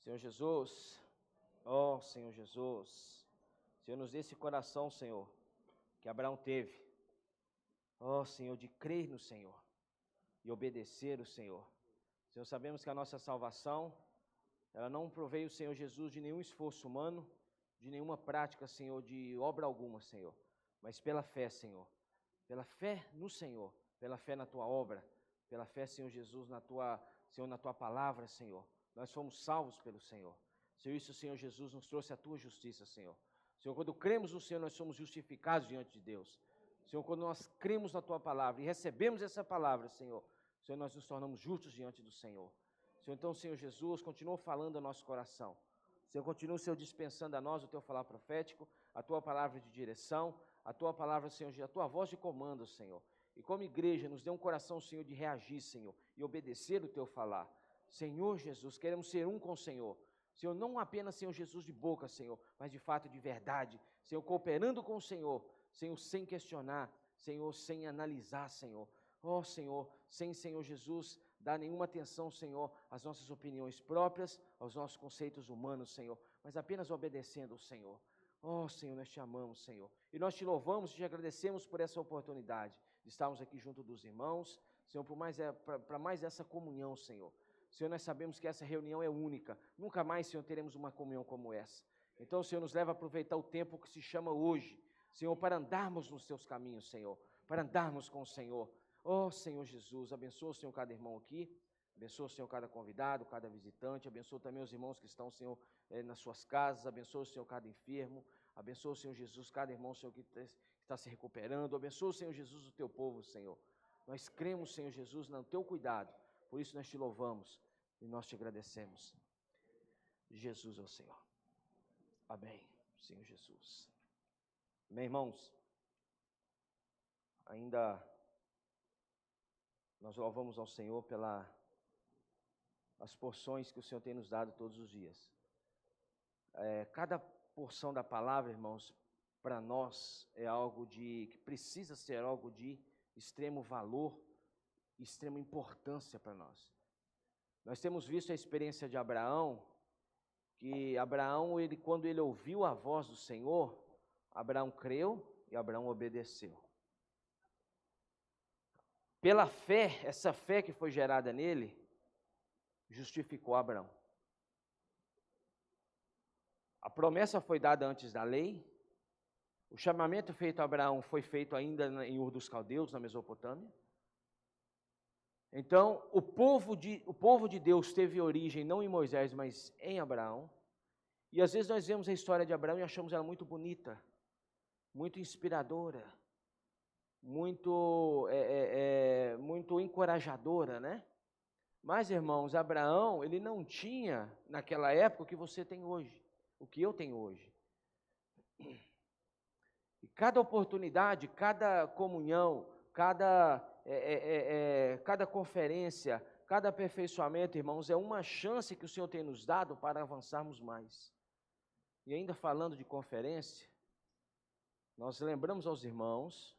Senhor Jesus, ó Senhor Jesus, Senhor, nos dê esse coração, Senhor, que Abraão teve, ó Senhor, de crer no Senhor e obedecer o Senhor. Senhor, sabemos que a nossa salvação, ela não proveio, Senhor Jesus, de nenhum esforço humano, de nenhuma prática, Senhor, de obra alguma, Senhor, mas pela fé, Senhor, pela fé no Senhor, pela fé na Tua obra, pela fé, Senhor Jesus, Senhor, na Tua palavra, Senhor. Nós fomos salvos pelo Senhor. Senhor, isso, Senhor Jesus, nos trouxe a Tua justiça, Senhor. Senhor, quando cremos no Senhor, nós somos justificados diante de Deus. Senhor, quando nós cremos na Tua palavra e recebemos essa palavra, Senhor, Senhor, nós nos tornamos justos diante do Senhor. Senhor, então, Senhor Jesus, continua falando ao nosso coração. Senhor, continua, Senhor, dispensando a nós o Teu falar profético, a Tua palavra de direção, a Tua palavra, Senhor, a Tua voz de comando, Senhor. E como igreja, nos dê um coração, Senhor, de reagir, Senhor, e obedecer o Teu falar. Senhor Jesus, queremos ser um com o Senhor. Senhor, não apenas, Senhor Jesus, de boca, Senhor, mas de fato de verdade. Senhor, cooperando com o Senhor, Senhor, sem questionar, Senhor, sem analisar, Senhor. Ó Senhor, sem, Senhor Jesus, dar nenhuma atenção, Senhor, às nossas opiniões próprias, aos nossos conceitos humanos, Senhor, mas apenas obedecendo ao Senhor. Ó Senhor, nós te amamos, Senhor, e nós te louvamos e te agradecemos por essa oportunidade de estarmos aqui junto dos irmãos, Senhor, para mais essa comunhão, Senhor. Senhor, nós sabemos que essa reunião é única, nunca mais, Senhor, teremos uma comunhão como essa. Então, Senhor, nos leva a aproveitar o tempo que se chama hoje, Senhor, para andarmos nos teus caminhos, Senhor, para andarmos com o Senhor. Ó Senhor Jesus, abençoa, Senhor, cada irmão aqui, abençoa, Senhor, cada convidado, cada visitante, abençoa também os irmãos que estão, Senhor, nas suas casas, abençoa, Senhor, cada enfermo, abençoa, Senhor Jesus, cada irmão, Senhor, que está se recuperando, abençoa, Senhor Jesus, o teu povo, Senhor. Nós cremos, Senhor Jesus, no teu cuidado, por isso nós te louvamos e nós te agradecemos. Jesus é o Senhor. Amém, Senhor Jesus. Amém, irmãos? Ainda nós louvamos ao Senhor pelas porções que o Senhor tem nos dado todos os dias. Cada porção da palavra, irmãos, para nós é algo que precisa ser algo de extremo valor, extrema importância para nós. Nós temos visto a experiência de Abraão, que Abraão, quando ele ouviu a voz do Senhor, Abraão creu e Abraão obedeceu. Pela fé, essa fé que foi gerada nele, justificou Abraão. A promessa foi dada antes da lei, o chamamento feito a Abraão foi feito ainda em Ur dos Caldeus, na Mesopotâmia. Então, o povo de Deus teve origem não em Moisés, mas em Abraão. E às vezes nós vemos a história de Abraão e achamos ela muito bonita, muito inspiradora, muito encorajadora, né? Mas, irmãos, Abraão, ele não tinha naquela época o que você tem hoje, o que eu tenho hoje. E cada oportunidade, cada comunhão, cada conferência, cada aperfeiçoamento, irmãos, é uma chance que o Senhor tem nos dado para avançarmos mais. E ainda falando de conferência, nós lembramos aos irmãos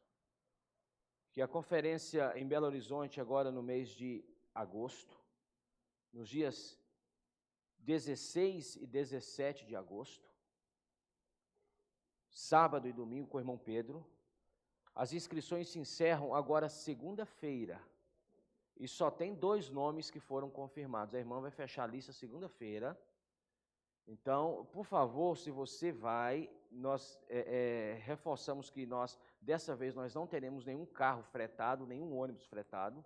que a conferência em Belo Horizonte, agora no mês de agosto, nos dias 16 e 17 de agosto, sábado e domingo com o irmão Pedro, as inscrições se encerram agora segunda-feira, e só tem 2 nomes que foram confirmados. A irmã vai fechar a lista segunda-feira. Então, por favor, se você vai, nós reforçamos que dessa vez, nós não teremos nenhum carro fretado, nenhum ônibus fretado,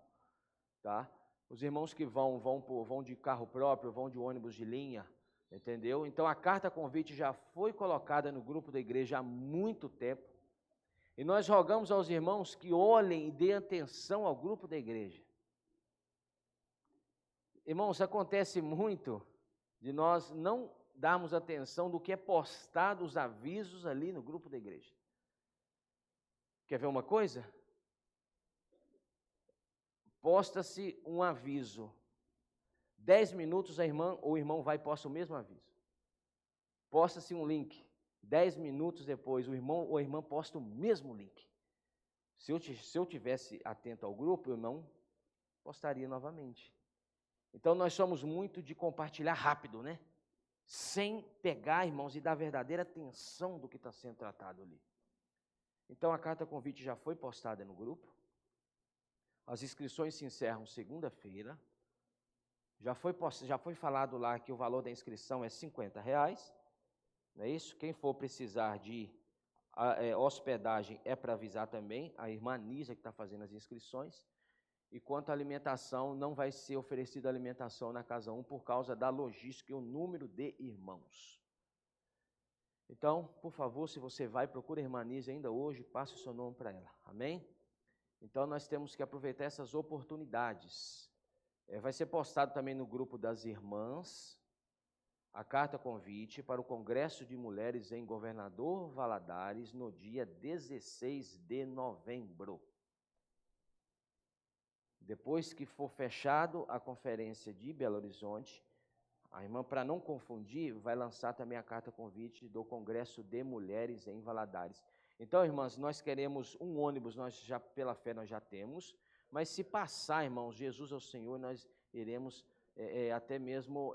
tá? Os irmãos que vão de carro próprio, vão de ônibus de linha, entendeu? Então, a carta convite já foi colocada no grupo da igreja há muito tempo, e nós rogamos aos irmãos que olhem e dêem atenção ao grupo da igreja. Irmãos, acontece muito de nós não darmos atenção do que é postado, os avisos ali no grupo da igreja. Quer ver uma coisa? Posta-se um aviso. 10 minutos a irmã ou o irmão vai e posta o mesmo aviso. Posta-se um link. 10 minutos depois, o irmão ou a irmã posta o mesmo link. Se eu tivesse atento ao grupo, eu não postaria novamente. Então, nós somos muito de compartilhar rápido, né? sem pegar, irmãos, e dar verdadeira atenção do que está sendo tratado ali. Então, a carta convite já foi postada no grupo. As inscrições se encerram segunda-feira. Já foi falado lá que o valor da inscrição é R$50, não é isso? Quem for precisar de hospedagem é para avisar também, a irmã Nisa que está fazendo as inscrições. E quanto à alimentação, não vai ser oferecida alimentação na Casa 1 por causa da logística e o número de irmãos. Então, por favor, se você vai, procure a irmã Nisa ainda hoje, passe o seu nome para ela, amém? Então, nós temos que aproveitar essas oportunidades. Vai ser postado também no grupo das irmãs a carta convite para o Congresso de Mulheres em Governador Valadares no dia 16 de novembro. Depois que for fechado a conferência de Belo Horizonte, a irmã, para não confundir, vai lançar também a carta convite do Congresso de Mulheres em Valadares. Então, irmãs, nós queremos um ônibus, nós já, pela fé, nós já temos, mas se passar, irmãos, Jesus é o Senhor, nós iremos até mesmo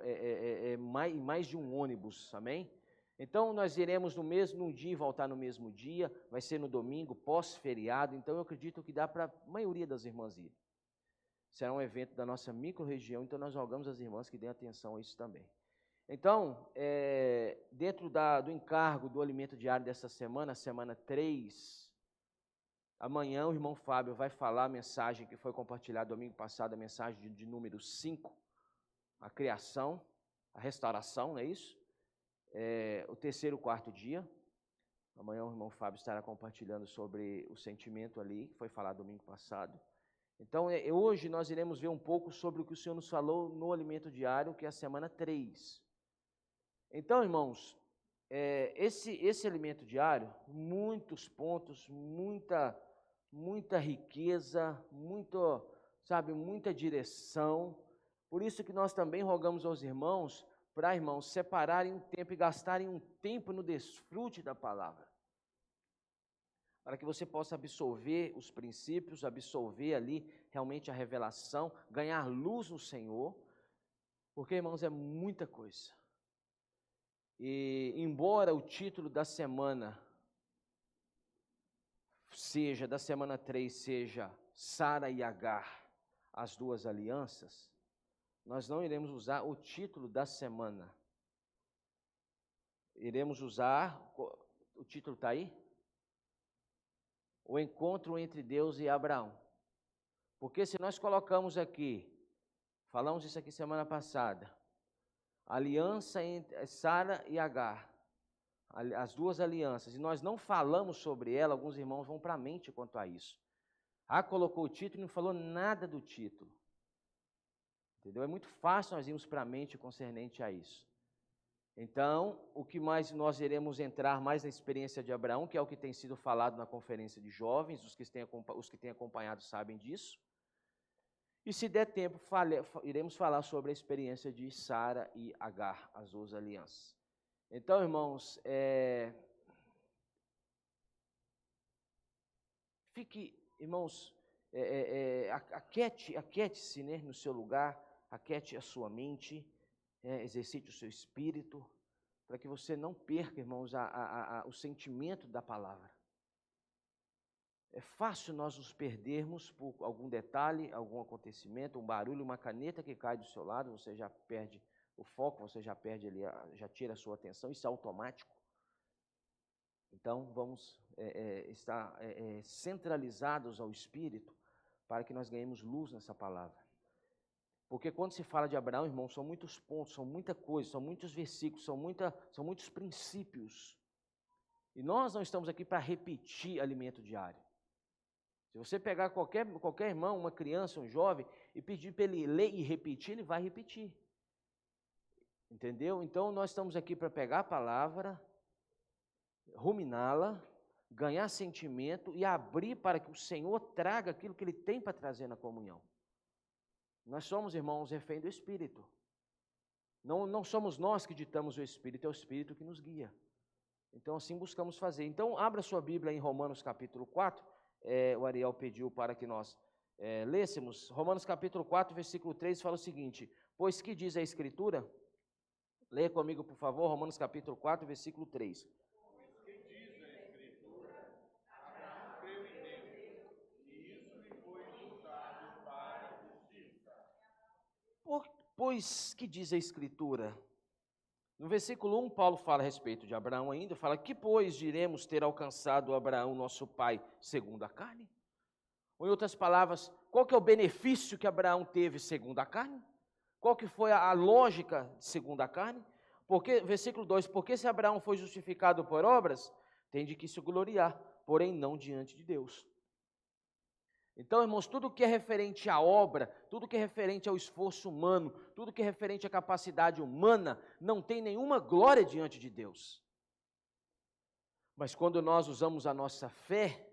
mais de um ônibus, amém? Então, nós iremos no mesmo dia e voltar no mesmo dia, vai ser no domingo, pós-feriado, então eu acredito que dá para a maioria das irmãs ir. Será um evento da nossa micro-região, então nós rogamos às irmãs que deem atenção a isso também. Então, dentro do encargo do alimento diário dessa semana, semana 3, amanhã o irmão Fábio vai falar a mensagem que foi compartilhada domingo passado, a mensagem de número 5, a criação, a restauração, não é isso? O terceiro e quarto dia. Amanhã o irmão Fábio estará compartilhando sobre o sentimento ali, que foi falado domingo passado. Então, hoje nós iremos ver um pouco sobre o que o Senhor nos falou no alimento diário, que é a semana 3. Então, irmãos, esse alimento diário, muitos pontos, muita riqueza, muita direção. Por isso que nós também rogamos aos irmãos, para irmãos separarem um tempo e gastarem um tempo no desfrute da palavra, para que você possa absorver os princípios, absorver ali realmente a revelação, ganhar luz no Senhor, porque, irmãos, é muita coisa. E embora o título da semana da semana 3, seja Sara e Agar, as duas alianças, nós não iremos usar o título da semana. Iremos usar, o título está aí? O encontro entre Deus e Abraão. Porque se nós colocamos aqui, falamos isso aqui semana passada, aliança entre Sara e Agar, as duas alianças, e nós não falamos sobre ela, alguns irmãos vão para a mente quanto a isso. Colocou o título e não falou nada do título. Entendeu? É muito fácil nós irmos para a mente concernente a isso. Então, o que mais nós iremos entrar mais na experiência de Abraão, que é o que tem sido falado na conferência de jovens, os que têm acompanhado sabem disso. E se der tempo, iremos falar sobre a experiência de Sara e Agar, as duas alianças. Então, irmãos, aquete-se, né, no seu lugar, aquete a sua mente, exercite o seu espírito, para que você não perca, irmãos, o sentimento da palavra. É fácil nós nos perdermos por algum detalhe, algum acontecimento, um barulho, uma caneta que cai do seu lado, você já perde o foco, você já perde ali, já tira a sua atenção, isso é automático. Então, vamos estar centralizados ao Espírito para que nós ganhemos luz nessa palavra. Porque quando se fala de Abraão, irmão, são muitos pontos, são muita coisa, são muitos versículos, são muitos princípios. E nós não estamos aqui para repetir alimento diário. Se você pegar qualquer irmão, uma criança, um jovem, e pedir para ele ler e repetir, ele vai repetir. Entendeu? Então, nós estamos aqui para pegar a palavra, ruminá-la, ganhar sentimento e abrir para que o Senhor traga aquilo que Ele tem para trazer na comunhão. Nós somos, irmãos, refém do Espírito. Não somos nós que ditamos o Espírito, é o Espírito que nos guia. Então, assim buscamos fazer. Então, abra sua Bíblia em Romanos capítulo 4. O Ariel pediu para que nós lêssemos. Romanos capítulo 4, versículo 3, fala o seguinte: pois que diz a Escritura? Leia comigo, por favor, Romanos capítulo 4, versículo 3. Pois que diz a Escritura? No versículo 1, Paulo fala a respeito de Abraão ainda, fala, que pois diremos ter alcançado Abraão, nosso pai, segundo a carne? Ou em outras palavras, qual que é o benefício que Abraão teve segundo a carne? Qual que foi a lógica segundo a carne? Porque, versículo 2, porque se Abraão foi justificado por obras, tem de que se gloriar, porém não diante de Deus. Então, irmãos, tudo que é referente à obra, tudo que é referente ao esforço humano, tudo que é referente à capacidade humana, não tem nenhuma glória diante de Deus. Mas quando nós usamos a nossa fé,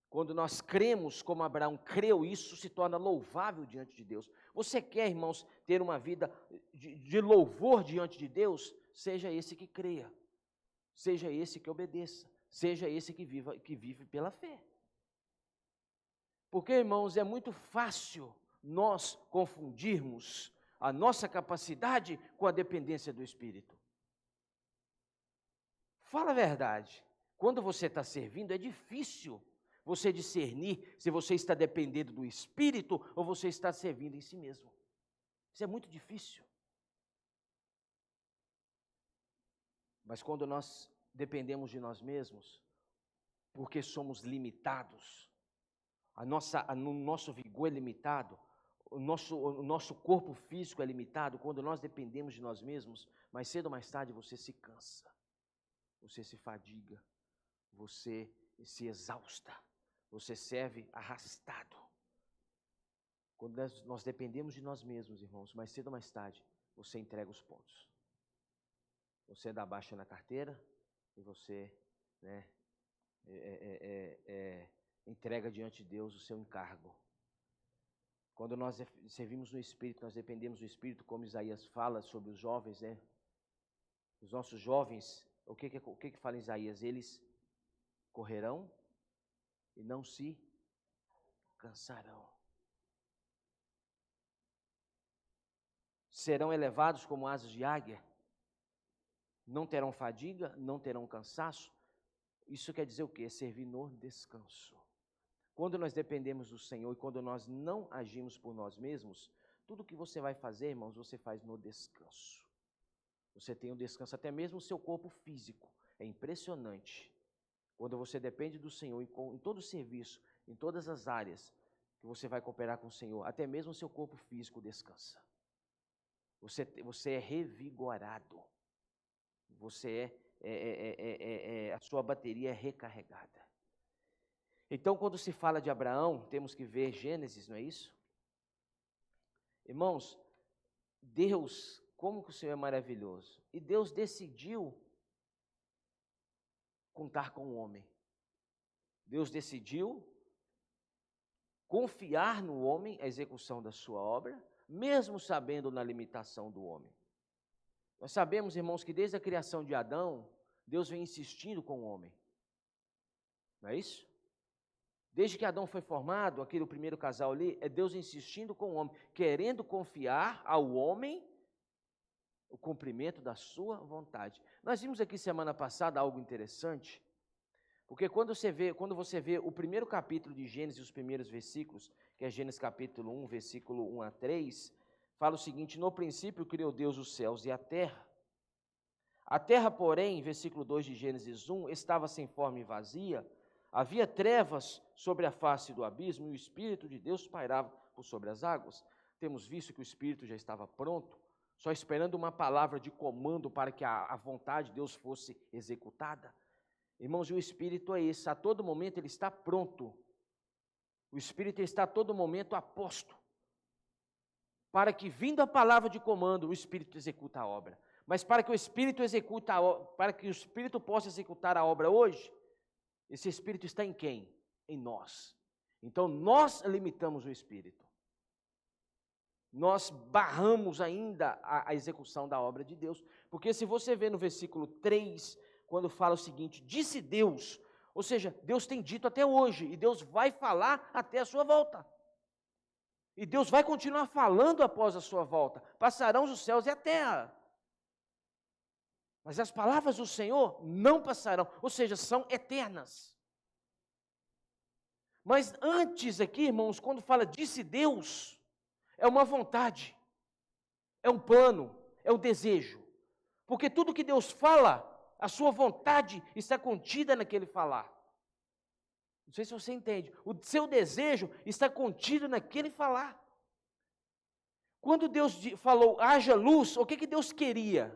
quando nós cremos como Abraão creu, isso se torna louvável diante de Deus. Você quer, irmãos, ter uma vida de louvor diante de Deus? Seja esse que creia, seja esse que obedeça, seja esse que vive pela fé. Porque, irmãos, é muito fácil nós confundirmos a nossa capacidade com a dependência do Espírito. Fala a verdade, quando você está servindo, é difícil você discernir se você está dependendo do Espírito ou você está servindo em si mesmo. Isso é muito difícil. Mas quando nós dependemos de nós mesmos, porque somos limitados, o nosso vigor é limitado, o nosso corpo físico é limitado, quando nós dependemos de nós mesmos, mais cedo ou mais tarde você se cansa, você se fadiga, você se exausta, você serve arrastado. Quando nós dependemos de nós mesmos, irmãos, mais cedo ou mais tarde, você entrega os pontos. Você dá baixa na carteira e você, entrega diante de Deus o seu encargo. Quando nós servimos no Espírito, nós dependemos do Espírito, como Isaías fala sobre os jovens, Os nossos jovens, o que fala Isaías? Eles correrão e não se cansarão. Serão elevados como asas de águia, não terão fadiga, não terão cansaço. Isso quer dizer o quê? Servir no descanso. Quando nós dependemos do Senhor e quando nós não agimos por nós mesmos, tudo que você vai fazer, irmãos, você faz no descanso. Você tem um descanso, até mesmo o seu corpo físico. É impressionante. Quando você depende do Senhor em todo o serviço, em todas as áreas que você vai cooperar com o Senhor, até mesmo o seu corpo físico descansa. Você é revigorado. A sua bateria é recarregada. Então, quando se fala de Abraão, temos que ver Gênesis, não é isso? Irmãos, Deus, como que o Senhor é maravilhoso. E Deus decidiu contar com o homem. Deus decidiu confiar no homem a execução da sua obra, mesmo sabendo na limitação do homem. Nós sabemos, irmãos, que desde a criação de Adão, Deus vem insistindo com o homem. Não é isso? Desde que Adão foi formado, aquele primeiro casal ali, é Deus insistindo com o homem, querendo confiar ao homem o cumprimento da sua vontade. Nós vimos aqui semana passada algo interessante, porque quando você vê o primeiro capítulo de Gênesis, os primeiros versículos, que é Gênesis capítulo 1, versículo 1 a 3, fala o seguinte: no princípio criou Deus os céus e a terra. A terra, porém, versículo 2 de Gênesis 1, estava sem forma e vazia, havia trevas sobre a face do abismo e o Espírito de Deus pairava por sobre as águas. Temos visto que o Espírito já estava pronto, só esperando uma palavra de comando para que a vontade de Deus fosse executada. Irmãos, e o Espírito é esse, a todo momento ele está pronto. O Espírito está a todo momento a posto, para que, vindo a palavra de comando, o Espírito executa a obra. Mas para que o Espírito possa executar a obra hoje, esse Espírito está em quem? Em nós. Então, nós limitamos o Espírito. Nós barramos ainda a execução da obra de Deus. Porque se você vê no versículo 3, quando fala o seguinte: disse Deus, ou seja, Deus tem dito até hoje, e Deus vai falar até a sua volta. E Deus vai continuar falando após a sua volta. Passarão os céus e a terra. Mas as palavras do Senhor não passarão, ou seja, são eternas. Mas antes aqui, irmãos, quando fala disse Deus, é uma vontade, é um plano, é um desejo. Porque tudo que Deus fala, a sua vontade está contida naquele falar. Não sei se você entende. O seu desejo está contido naquele falar. Quando Deus falou, haja luz, o que Deus queria?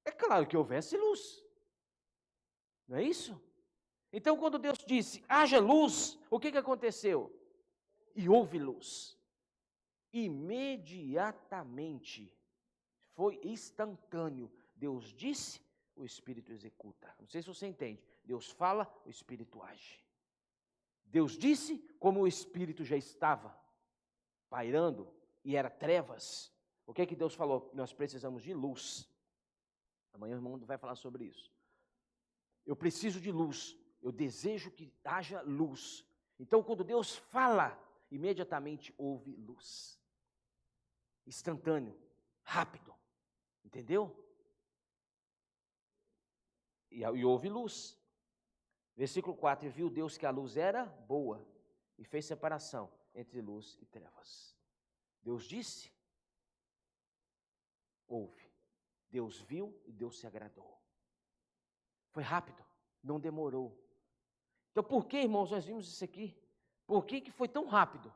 É claro que houvesse luz. Não é isso? Então, quando Deus disse, haja luz, o que aconteceu? E houve luz. Imediatamente, foi instantâneo. Deus disse, o Espírito executa. Não sei se você entende. Deus fala, o Espírito age. Deus disse, como o Espírito já estava pairando, e era trevas. O que Deus falou? Nós precisamos de luz. Amanhã o irmão vai falar sobre isso. Eu preciso de luz. Eu desejo que haja luz. Então, quando Deus fala, imediatamente houve luz. Instantâneo, rápido. Entendeu? E houve luz. Versículo 4, e viu Deus que a luz era boa, e fez separação entre luz e trevas. Deus disse, houve. Deus viu e Deus se agradou. Foi rápido, não demorou. Então, por que, irmãos, nós vimos isso aqui? Por que foi tão rápido?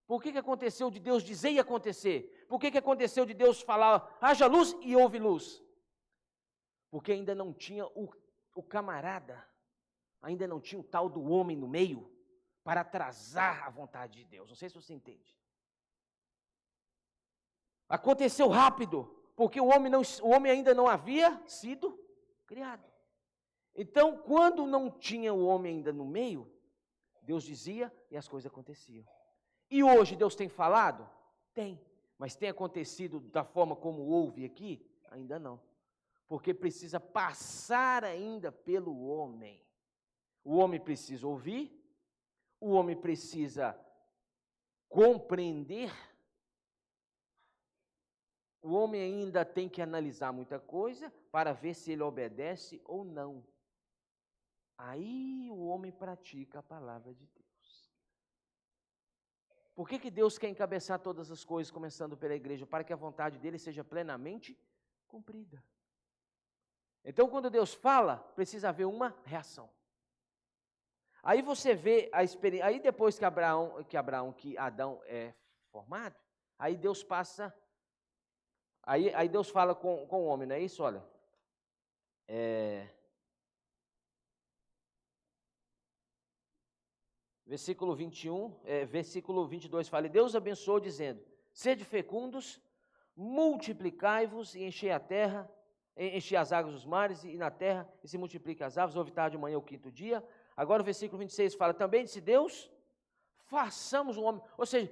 Por que aconteceu de Deus dizer e acontecer? Por que aconteceu de Deus falar, haja luz e houve luz? Porque ainda não tinha o camarada, ainda não tinha o tal do homem no meio, para atrasar a vontade de Deus. Não sei se você entende. Aconteceu rápido, porque o homem ainda não havia sido criado. Então, quando não tinha o homem ainda no meio, Deus dizia e as coisas aconteciam. E hoje Deus tem falado? Tem. Mas tem acontecido da forma como houve aqui? Ainda não. Porque precisa passar ainda pelo homem. O homem precisa ouvir, o homem precisa compreender, o homem ainda tem que analisar muita coisa para ver se ele obedece ou não. Aí o homem pratica a palavra de Deus. Por que Deus quer encabeçar todas as coisas, começando pela igreja? Para que a vontade dele seja plenamente cumprida. Então, quando Deus fala, precisa haver uma reação. Aí você vê a experiência. Aí depois que Adão é formado, aí Deus passa. Aí Deus fala com o homem, não é isso? Olha. Versículo 21, versículo 22 fala, e Deus abençoou dizendo, sede fecundos, multiplicai-vos e enchei a terra, enchei as águas dos mares e na terra, e se multipliquem as aves, houve tarde de manhã o quinto dia. Agora o versículo 26 fala, também disse Deus, façamos um homem, ou seja,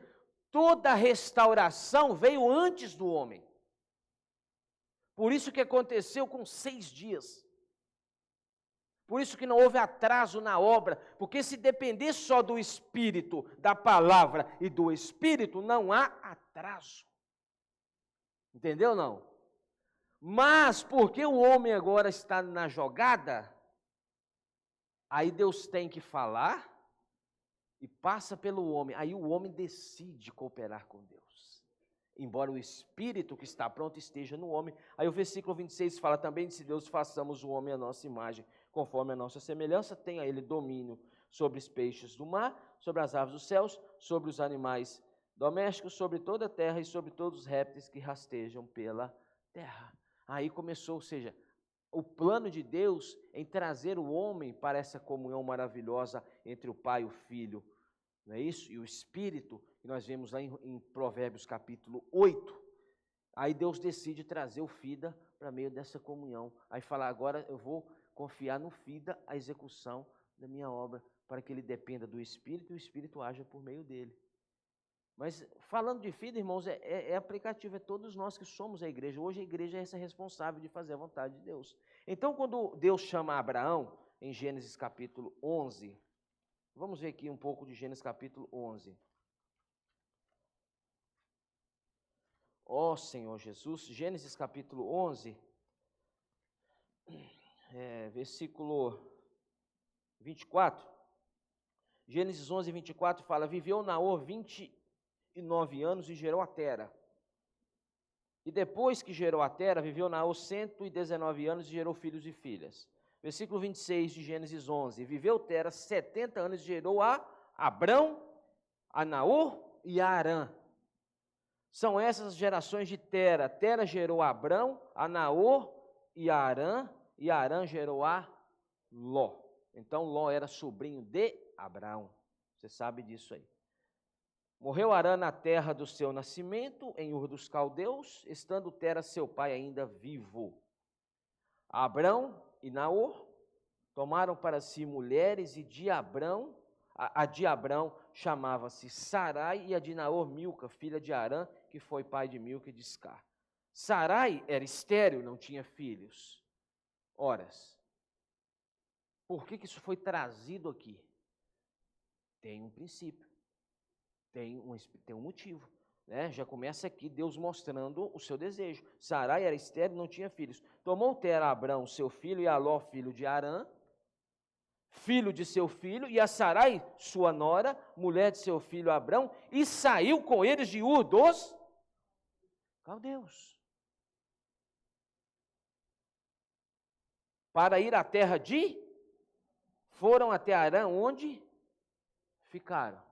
toda a restauração veio antes do homem. Por isso que aconteceu com 6 dias. Por isso que não houve atraso na obra, porque se depender só do Espírito, da palavra e do Espírito, não há atraso. Entendeu não? Mas porque o homem agora está na jogada, aí Deus tem que falar e passa pelo homem. Aí o homem decide cooperar com Deus. Embora o Espírito que está pronto esteja no homem. Aí o versículo 26 fala também, se Deus façamos o homem à nossa imagem, conforme a nossa semelhança, tenha ele domínio sobre os peixes do mar, sobre as aves dos céus, sobre os animais domésticos, sobre toda a terra e sobre todos os répteis que rastejam pela terra. Aí começou, ou seja, o plano de Deus em trazer o homem para essa comunhão maravilhosa entre o Pai e o Filho, não é isso? E o Espírito, que nós vemos lá em Provérbios capítulo 8. Aí Deus decide trazer o FIDA para meio dessa comunhão. Aí fala, agora eu vou confiar no FIDA a execução da minha obra, para que ele dependa do Espírito e o Espírito haja por meio dele. Mas falando de FIDA, irmãos, é aplicativo, é todos nós que somos a igreja. Hoje a igreja é essa responsável de fazer a vontade de Deus. Então, quando Deus chama Abraão, em Gênesis capítulo 11, vamos ver aqui um pouco de Gênesis capítulo 11. Ó Senhor Jesus, Gênesis capítulo 11, versículo 24. Gênesis 11, 24 fala: viveu Naor 29 anos e gerou a Tera. E depois que gerou a Tera, viveu Naor 119 anos e gerou filhos e filhas. Versículo 26 de Gênesis 11. Viveu Tera 70 anos e gerou a Abrão, a Naor e a Arã. São essas as gerações de Tera. Tera gerou a Abrão, a Naor e a Arã gerou a Ló. Então Ló era sobrinho de Abraão. Você sabe disso aí. Morreu Arã na terra do seu nascimento, em Ur dos Caldeus, estando Tera seu pai ainda vivo. Abrão e Naor tomaram para si mulheres, e a de Abrão chamava-se Sarai, e a de Naor Milca, filha de Arã, que foi pai de Milca e de Iscar. Sarai era estéril, não tinha filhos. Horas. Por que isso foi trazido aqui? Tem um princípio. Tem um motivo, né? Já começa aqui Deus mostrando o seu desejo. Sarai era estéril, não tinha filhos. Tomou Tera Abrão, seu filho, e a Ló, filho de Arã, filho de seu filho, e a Sarai, sua nora, mulher de seu filho Abrão, e saiu com eles de Ur dos Caldeus, para ir à terra de... Foram até Arã, onde ficaram.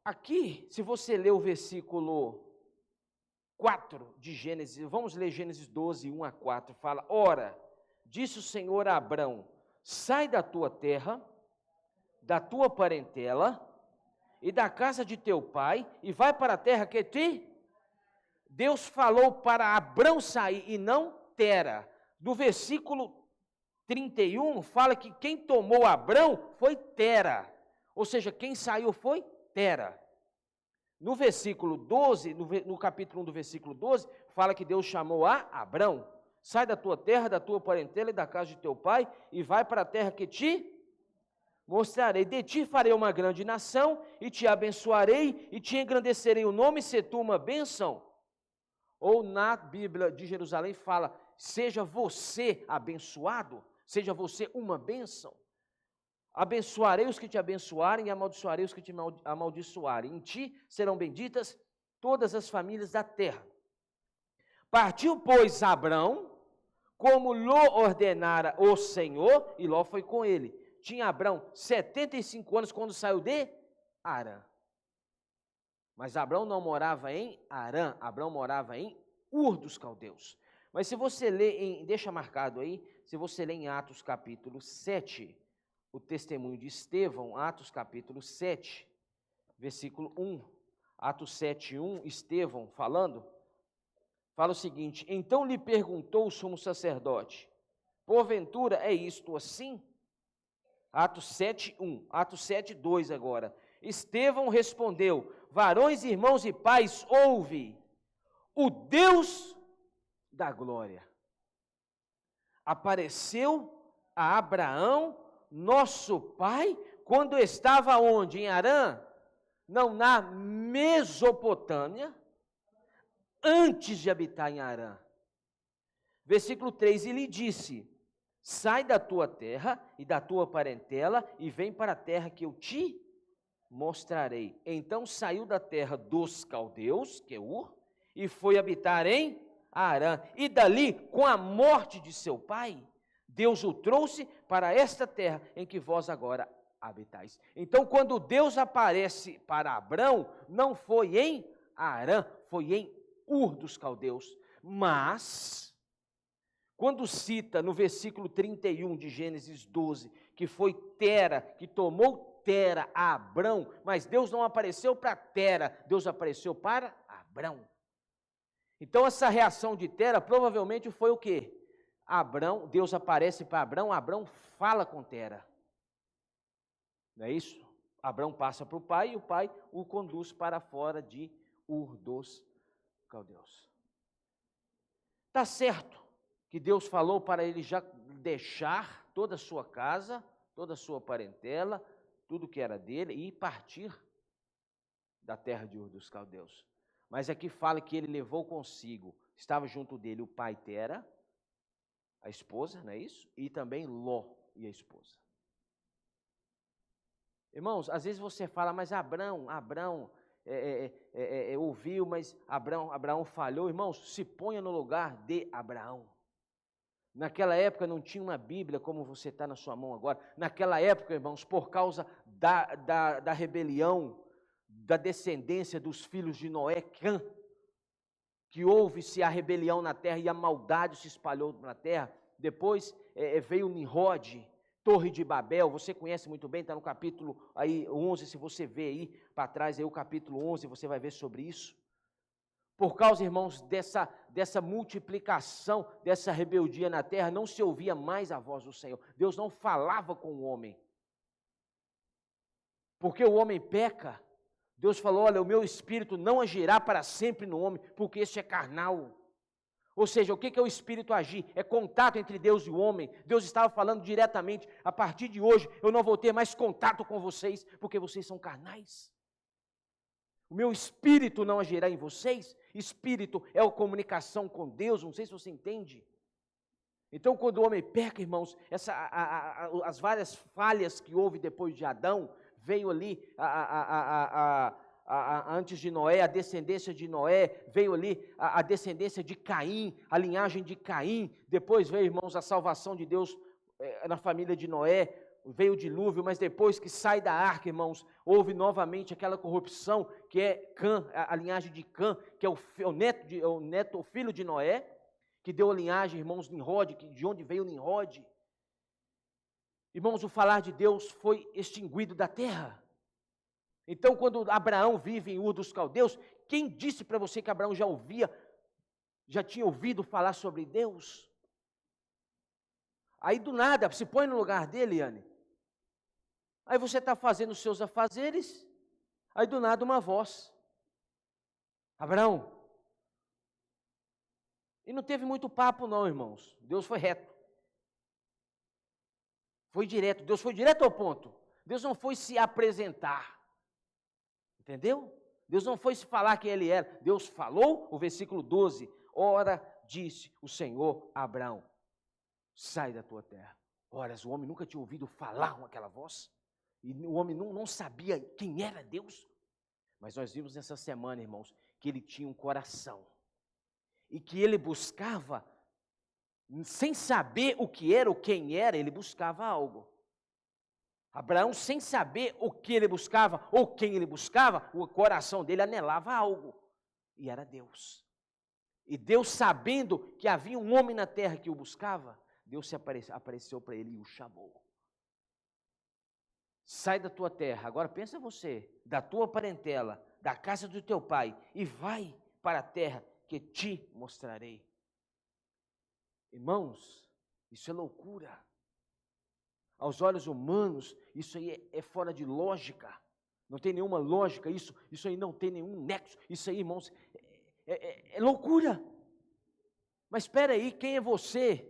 Aqui, se você ler o versículo 4 de Gênesis, vamos ler Gênesis 12, 1 a 4, fala: ora, disse o Senhor a Abrão, sai da tua terra, da tua parentela e da casa de teu pai, e vai para a terra que te... Deus falou para Abrão sair e não Tera. Do versículo 31, fala que quem tomou Abrão foi Tera, ou seja, quem saiu foi Tera. No versículo 12, no capítulo 1 do versículo 12, fala que Deus chamou a Abrão: sai da tua terra, da tua parentela e da casa de teu pai, e vai para a terra que te mostrarei. De ti farei uma grande nação, e te abençoarei, e te engrandecerei o nome, se tu uma bênção. Ou na Bíblia de Jerusalém fala: seja você abençoado, seja você uma bênção. Abençoarei os que te abençoarem e amaldiçoarei os que te amaldiçoarem. Em ti serão benditas todas as famílias da terra. Partiu, pois, Abrão, como lhe ordenara o Senhor, e Ló foi com ele. Tinha Abrão 75 anos quando saiu de Arã. Mas Abrão não morava em Arã, Abrão morava em Ur dos Caldeus. Mas se você ler, deixa marcado aí, se você ler em Atos capítulo 7, o testemunho de Estevão, Atos capítulo 7, versículo 1. Atos 7, 1, Estevão falando, fala o seguinte: então lhe perguntou o sumo sacerdote, porventura é isto assim? Atos 7, 1. Atos 7, 2 agora. Estevão respondeu: varões, irmãos e pais, ouve, o Deus da glória apareceu a Abraão, nosso pai, quando estava onde? Em Arã? Não, na Mesopotâmia, antes de habitar em Arã. Versículo 3, e lhe disse: sai da tua terra e da tua parentela e vem para a terra que eu te mostrarei. Então saiu da terra dos caldeus, que é Ur, e foi habitar em Arã. E dali, com a morte de seu pai, Deus o trouxe para esta terra em que vós agora habitais. Então, quando Deus aparece para Abrão, não foi em Arã, foi em Ur dos Caldeus. Mas, quando cita no versículo 31 de Gênesis 12, que foi Tera, que tomou Tera a Abrão, mas Deus não apareceu para Tera, Deus apareceu para Abrão. Então, essa reação de Tera provavelmente foi o quê? Abrão, Deus aparece para Abrão, Abrão fala com Tera. Não é isso? Abrão passa para o pai e o pai o conduz para fora de Ur dos Caldeus. Está certo que Deus falou para ele já deixar toda a sua casa, toda a sua parentela, tudo que era dele e partir da terra de Ur dos Caldeus. Mas aqui fala que ele levou consigo, estava junto dele o pai Tera, a esposa, não é isso? E também Ló e a esposa. Irmãos, às vezes você fala, mas Abraão ouviu, mas Abraão falhou. Irmãos, se ponha no lugar de Abraão. Naquela época não tinha uma Bíblia como você está na sua mão agora. Naquela época, irmãos, por causa da rebelião, da descendência dos filhos de Noé, Cã, que houve-se a rebelião na terra e a maldade se espalhou na terra. Depois veio Nimrod, Torre de Babel, você conhece muito bem, está no capítulo aí 11, se você ver aí para trás, aí o capítulo 11, você vai ver sobre isso. Por causa, irmãos, dessa multiplicação, dessa rebeldia na terra, não se ouvia mais a voz do Senhor. Deus não falava com o homem. Porque o homem peca. Deus falou, olha, o meu espírito não agirá para sempre no homem, porque este é carnal. Ou seja, o que é o espírito agir? É contato entre Deus e o homem. Deus estava falando diretamente, a partir de hoje eu não vou ter mais contato com vocês, porque vocês são carnais. O meu espírito não agirá em vocês. Espírito é a comunicação com Deus, não sei se você entende. Então, quando o homem peca, irmãos, as várias falhas que houve depois de Adão, veio ali antes de Noé, a descendência de Noé, veio ali a descendência de Caim, a linhagem de Caim, depois veio, irmãos, a salvação de Deus na família de Noé, veio o dilúvio, mas depois que sai da arca, irmãos, houve novamente aquela corrupção, que é Cã, a linhagem de Cã, que é o filho de Noé, que deu a linhagem, irmãos, Nimrod, de onde veio Nimrod. Irmãos, o falar de Deus foi extinguido da terra. Então, quando Abraão vive em Ur dos Caldeus, quem disse para você que Abraão já tinha ouvido falar sobre Deus? Aí do nada, se põe no lugar dele, Yane. Aí você está fazendo os seus afazeres, aí do nada uma voz. Abraão. E não teve muito papo não, irmãos. Deus foi reto. Foi direto, Deus foi direto ao ponto. Deus não foi se apresentar. Entendeu? Deus não foi se falar quem ele era. Deus falou, o versículo 12. Ora, disse o Senhor a Abraão, sai da tua terra. Ora, o homem nunca tinha ouvido falar com aquela voz. E o homem não sabia quem era Deus. Mas nós vimos nessa semana, irmãos, que ele tinha um coração. E que ele buscava, sem saber o que era ou quem era, ele buscava algo. Abraão, sem saber o que ele buscava ou quem ele buscava, o coração dele anelava algo. E era Deus. E Deus, sabendo que havia um homem na terra que o buscava, Deus apareceu para ele e o chamou. Sai da tua terra, agora pensa você, da tua parentela, da casa do teu pai, e vai para a terra que te mostrarei. Irmãos, isso é loucura. Aos olhos humanos, isso aí é fora de lógica. Não tem nenhuma lógica isso aí não tem nenhum nexo. Isso aí, irmãos, é loucura. Mas espera aí, quem é você?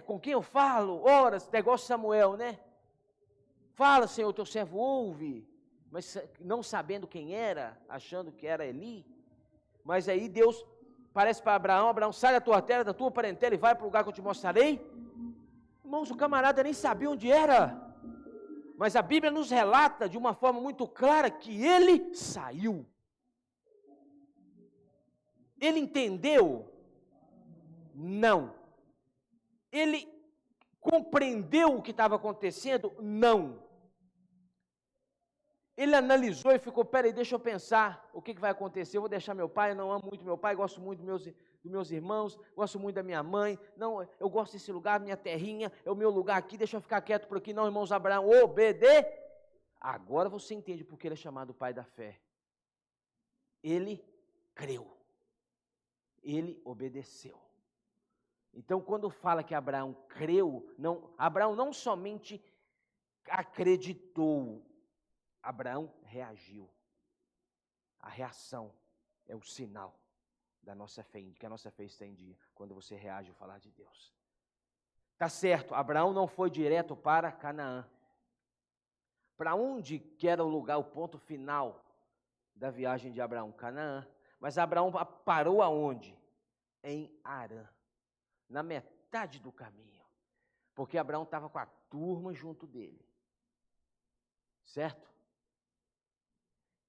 Com quem eu falo? Ora, negócio de Samuel, né? Fala, Senhor, teu servo ouve. Mas não sabendo quem era, achando que era Eli. Mas aí Deus parece para Abraão, Abraão, sai da tua terra, da tua parentela e vai para o lugar que eu te mostrarei. Irmãos, o camarada nem sabia onde era. Mas a Bíblia nos relata de uma forma muito clara que ele saiu. Ele entendeu? Não. Ele compreendeu o que estava acontecendo? Não. Ele analisou e ficou, peraí, deixa eu pensar o que vai acontecer. Eu vou deixar meu pai, eu não amo muito meu pai, gosto muito dos meus irmãos, gosto muito da minha mãe. Não, eu gosto desse lugar, minha terrinha, é o meu lugar aqui, deixa eu ficar quieto por aqui. Não, irmãos, Abraão, agora você entende por que ele é chamado pai da fé. Ele creu. Ele obedeceu. Então, quando fala que Abraão creu, Abraão não somente acreditou, Abraão reagiu. A reação é o sinal da nossa fé, que a nossa fé está em dia, quando você reage ao falar de Deus. Tá certo, Abraão não foi direto para Canaã. Para onde que era o lugar, o ponto final da viagem de Abraão? Canaã. Mas Abraão parou aonde? Em Harã, na metade do caminho. Porque Abraão estava com a turma junto dele. Certo?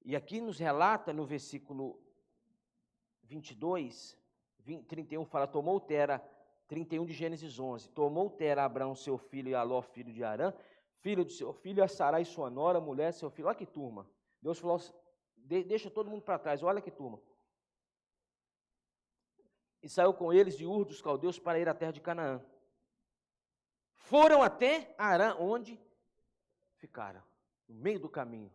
E aqui nos relata, no versículo 22, 31, fala, tomou Tera, 31 de Gênesis 11, tomou Tera Abraão, seu filho, e Aló, filho de Harã, filho de seu filho, a Sarai, sua nora, mulher, seu filho. Olha que turma. Deus falou, deixa todo mundo para trás, olha que turma. E saiu com eles de Ur dos Caldeus para ir à terra de Canaã. Foram até Harã, onde ficaram, no meio do caminho.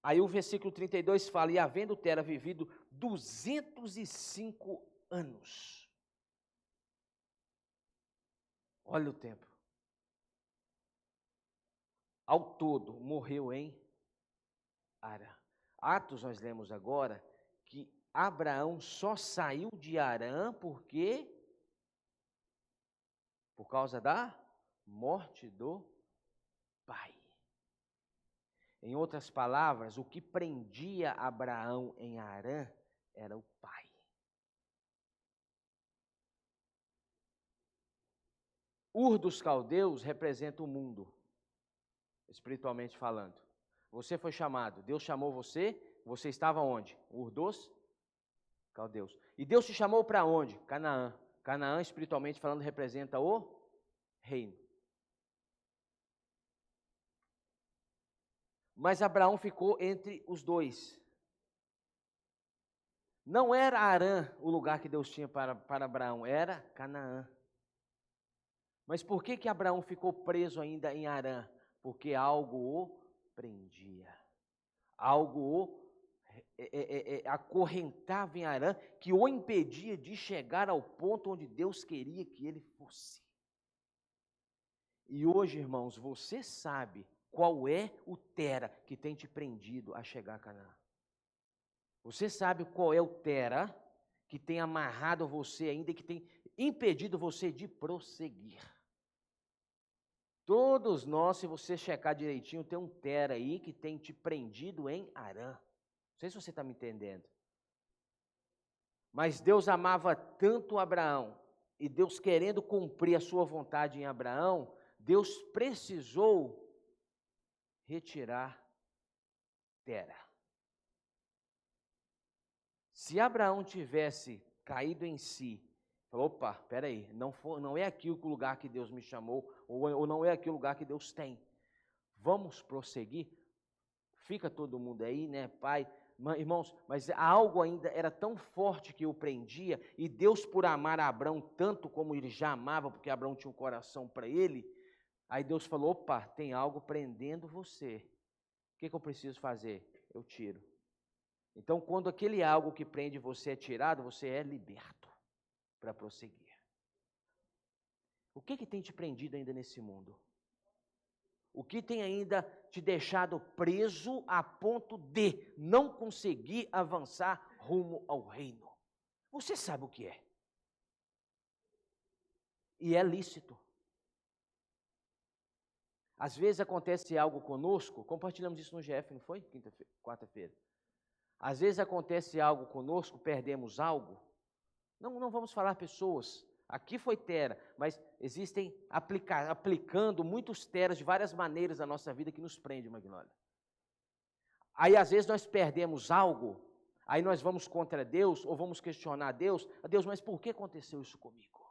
Aí o versículo 32 fala, e havendo Tera vivido 205 anos. Olha o tempo. Ao todo, morreu em Harã. Atos, nós lemos agora, que Abraão só saiu de Harã porque por causa da morte do pai. Em outras palavras, o que prendia Abraão em Harã era o pai. Ur dos Caldeus representa o mundo, espiritualmente falando. Você foi chamado, Deus chamou você, você estava onde? Ur dos Caldeus. E Deus te chamou para onde? Canaã. Canaã, espiritualmente falando, representa o reino. Mas Abraão ficou entre os dois. Não era Harã o lugar que Deus tinha para Abraão, era Canaã. Mas por que Abraão ficou preso ainda em Harã? Porque algo o prendia. Algo o acorrentava em Harã, que o impedia de chegar ao ponto onde Deus queria que ele fosse. E hoje, irmãos, você sabe qual é o Tera que tem te prendido a chegar a Canaã. Você sabe qual é o Tera que tem amarrado você ainda, que tem impedido você de prosseguir. Todos nós, se você checar direitinho, tem um Tera aí que tem te prendido em Harã. Não sei se você está me entendendo. Mas Deus amava tanto Abraão, e Deus querendo cumprir a sua vontade em Abraão, Deus precisou retirar Tera. Se Abraão tivesse caído em si, falou, opa, peraí, não é aqui o lugar que Deus me chamou, ou não é aqui o lugar que Deus tem. Vamos prosseguir? Fica todo mundo aí, né, pai? Irmãos, mas algo ainda era tão forte que o prendia, e Deus, por amar Abraão tanto como ele já amava, porque Abraão tinha um coração para ele, aí Deus falou, opa, tem algo prendendo você. O que eu preciso fazer? Eu tiro. Então, quando aquele algo que prende você é tirado, você é liberto para prosseguir. O que tem te prendido ainda nesse mundo? O que tem ainda te deixado preso a ponto de não conseguir avançar rumo ao reino? Você sabe o que é. E é lícito. Às vezes acontece algo conosco, compartilhamos isso no GF, não foi? Quarta-feira. Às vezes acontece algo conosco, perdemos algo. Não vamos falar pessoas. Aqui foi Tera, mas existem aplicando muitos Teras de várias maneiras na nossa vida que nos prende, Magnólia. Aí às vezes nós perdemos algo, aí nós vamos contra Deus, ou vamos questionar Deus, mas por que aconteceu isso comigo?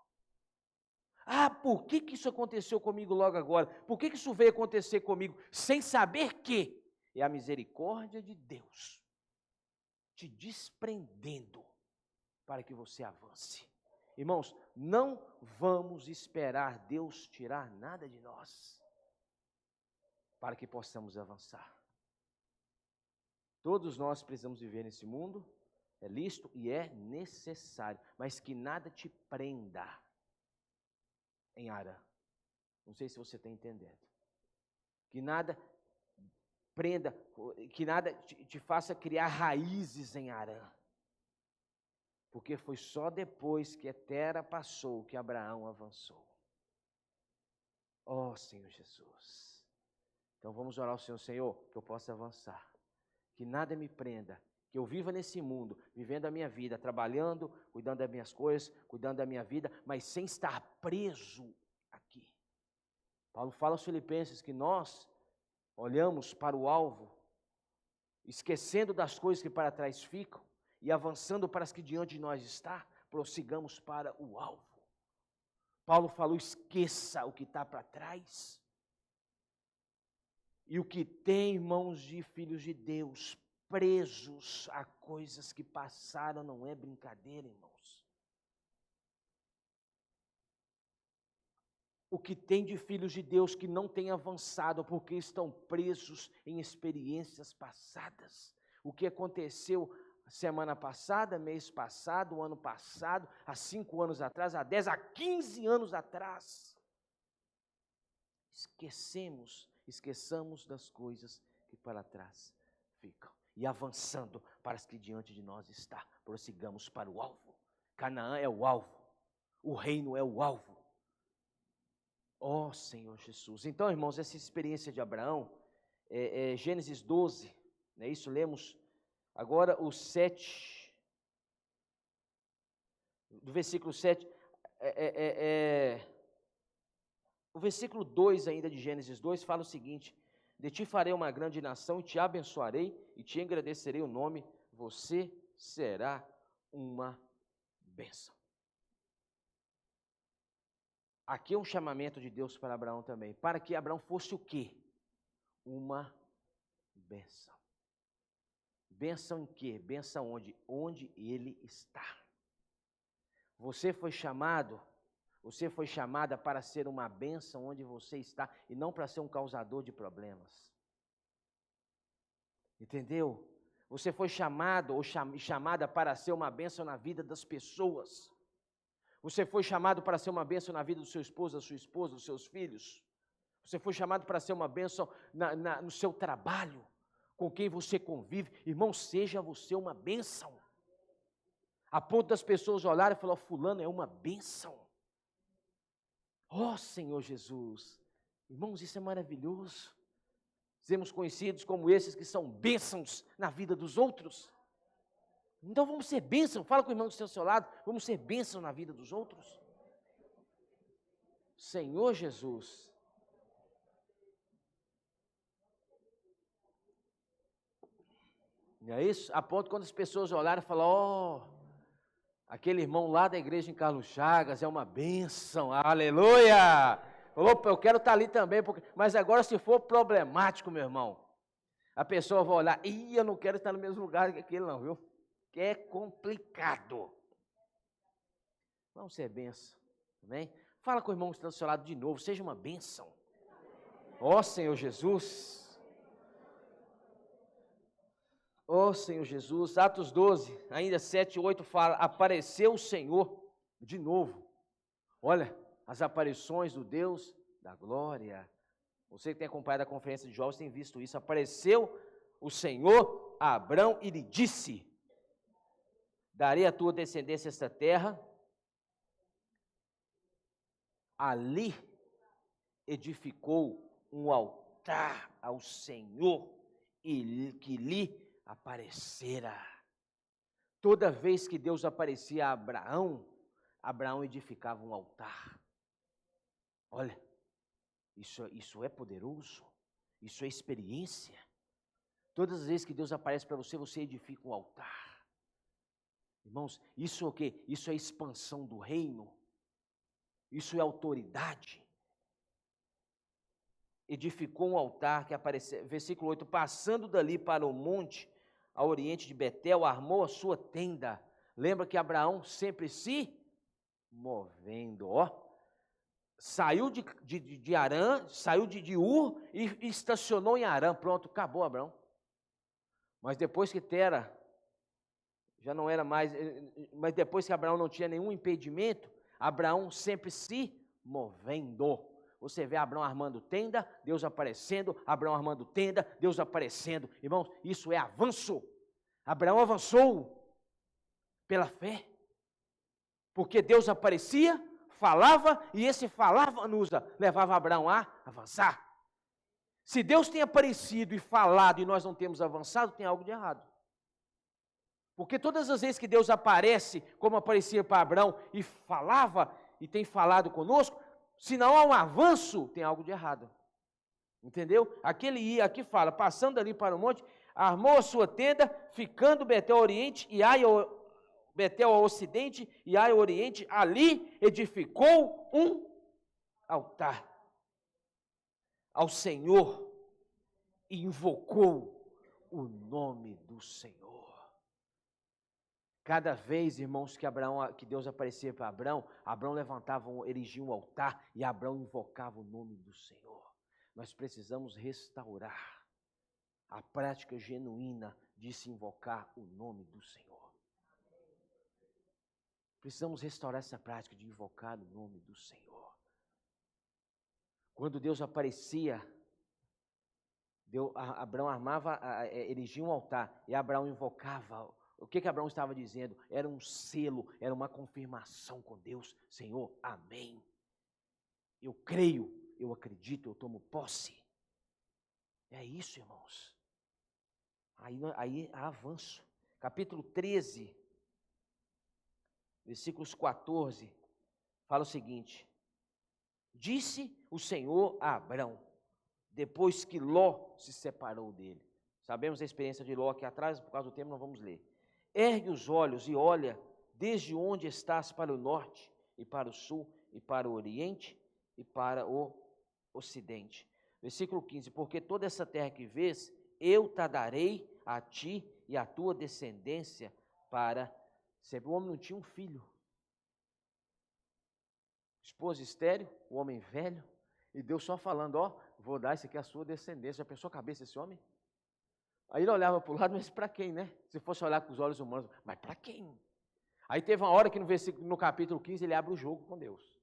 Por que isso aconteceu comigo logo agora? Por que isso veio acontecer comigo? Sem saber que é a misericórdia de Deus te desprendendo para que você avance. Irmãos, não vamos esperar Deus tirar nada de nós para que possamos avançar. Todos nós precisamos viver nesse mundo, é lícito e é necessário, mas que nada te prenda em Harã. Não sei se você está entendendo. Que nada prenda, que nada te faça criar raízes em Harã. Porque foi só depois que Tera passou que Abraão avançou. Ó Senhor Jesus. Então vamos orar ao Senhor, Senhor, que eu possa avançar. Que nada me prenda, que eu viva nesse mundo, vivendo a minha vida, trabalhando, cuidando das minhas coisas, cuidando da minha vida, mas sem estar preso aqui. Paulo fala aos Filipenses que nós olhamos para o alvo, esquecendo das coisas que para trás ficam e avançando para as que diante de nós está, prossigamos para o alvo. Paulo falou, esqueça o que está para trás. E o que tem, irmãos de filhos de Deus, presos a coisas que passaram, não é brincadeira, irmãos. O que tem de filhos de Deus que não têm avançado porque estão presos em experiências passadas. O que aconteceu semana passada, mês passado, ano passado, há 5 anos atrás, há 10, há 15 anos atrás. Esqueçamos das coisas que para trás ficam. E avançando para as que diante de nós está, prossigamos para o alvo. Canaã é o alvo, o reino é o alvo. Ó Senhor Jesus. Então, irmãos, essa experiência de Abraão, Gênesis 12, não é isso? Lemos agora o 7, do versículo 7, o versículo 2 ainda de Gênesis 2 fala o seguinte: de ti farei uma grande nação, e te abençoarei, e te engrandecerei o nome, você será uma bênção. Aqui é um chamamento de Deus para Abraão também, para que Abraão fosse o quê? Uma bênção. Bênção em quê? Bênção onde? Onde ele está. Você foi chamada para ser uma bênção onde você está, e não para ser um causador de problemas. Entendeu? Você foi chamado ou chamada para ser uma bênção na vida das pessoas. Você foi chamado para ser uma bênção na vida do seu esposo, da sua esposa, dos seus filhos. Você foi chamado para ser uma bênção no seu trabalho, com quem você convive. Irmão, seja você uma bênção. A ponto das pessoas olharem e falar, fulano é uma bênção. Ó Senhor Jesus. Irmãos, isso é maravilhoso. Sermos conhecidos como esses que são bênçãos na vida dos outros. Então vamos ser bênção. Fala com o irmão que está ao seu lado. Vamos ser bênção na vida dos outros. Senhor Jesus. Não é isso? A ponto quando as pessoas olharem e falam, aquele irmão lá da igreja em Carlos Chagas é uma bênção. Aleluia! Opa, eu quero estar ali também. Mas agora se for problemático, meu irmão, a pessoa vai olhar, eu não quero estar no mesmo lugar que aquele não, viu? Que é complicado. Vamos ser bênção, amém? Fala com o irmão que está do seu lado de novo, seja uma bênção. Ó Senhor Jesus. Ó Senhor Jesus. Atos 12, ainda 7 e 8 fala, apareceu o Senhor de novo. Olha, as aparições do Deus da glória. Você que tem acompanhado a conferência de jovens tem visto isso. Apareceu o Senhor a Abrão e lhe disse, darei à tua descendência esta terra. Ali edificou um altar ao Senhor e que lhe aparecera. Toda vez que Deus aparecia a Abraão, Abraão edificava um altar. Olha, isso é poderoso, isso é experiência. Todas as vezes que Deus aparece para você, você edifica um altar. Irmãos, isso é o quê? Isso é expansão do reino. Isso é autoridade. Edificou um altar que apareceu, versículo 8, passando dali para o monte, ao oriente de Betel, armou a sua tenda. Lembra que Abraão sempre se movendo, saiu de Arã, saiu de Ur e estacionou em Arã. Pronto, acabou Abraão. Mas depois que Tera, já não era mais, mas depois que Abraão não tinha nenhum impedimento, Abraão sempre se movendo. Você vê Abraão armando tenda, Deus aparecendo, Abraão armando tenda, Deus aparecendo. Irmãos, isso é avanço. Abraão avançou pela fé, porque Deus aparecia, falava, e esse falava-nos levava Abraão a avançar. Se Deus tem aparecido e falado e nós não temos avançado, tem algo de errado. Porque todas as vezes que Deus aparece, como aparecia para Abraão, e falava, e tem falado conosco, se não há um avanço, tem algo de errado. Entendeu? Aquele ia, aqui fala, passando ali para o monte, armou a sua tenda, ficando Betel ao oriente, e Ai Betel ao ocidente, e Ai ao oriente, ali edificou um altar ao Senhor, e invocou o nome do Senhor. Cada vez, irmãos, que Deus aparecia para Abraão, Abraão levantava, erigia um altar, e Abraão invocava o nome do Senhor. Nós precisamos restaurar a prática genuína de se invocar o nome do Senhor. Precisamos restaurar essa prática de invocar o nome do Senhor. Quando Deus aparecia, Abraão erigia um altar, e Abraão invocava. O que Abraão estava dizendo? Era um selo, era uma confirmação com Deus. Senhor, amém. Eu creio, eu acredito, eu tomo posse. É isso, irmãos. Aí há avanço. Capítulo 13, versículos 14, fala o seguinte: disse o Senhor a Abraão, depois que Ló se separou dele. Sabemos a experiência de Ló aqui atrás, por causa do tempo não vamos ler. Ergue os olhos e olha desde onde estás para o norte, e para o sul, e para o oriente, e para o ocidente. Versículo 15, porque toda essa terra que vês, eu te darei a ti e a tua descendência para sempre. O homem não tinha um filho. Esposa estéril, o homem velho, e Deus só falando, ó, vou dar isso aqui à sua descendência. Já pensou a cabeça desse homem? Aí ele olhava para o lado, mas para quem, né? Se fosse olhar com os olhos humanos, mas para quem? Aí teve uma hora que no capítulo 15 ele abre o jogo com Deus.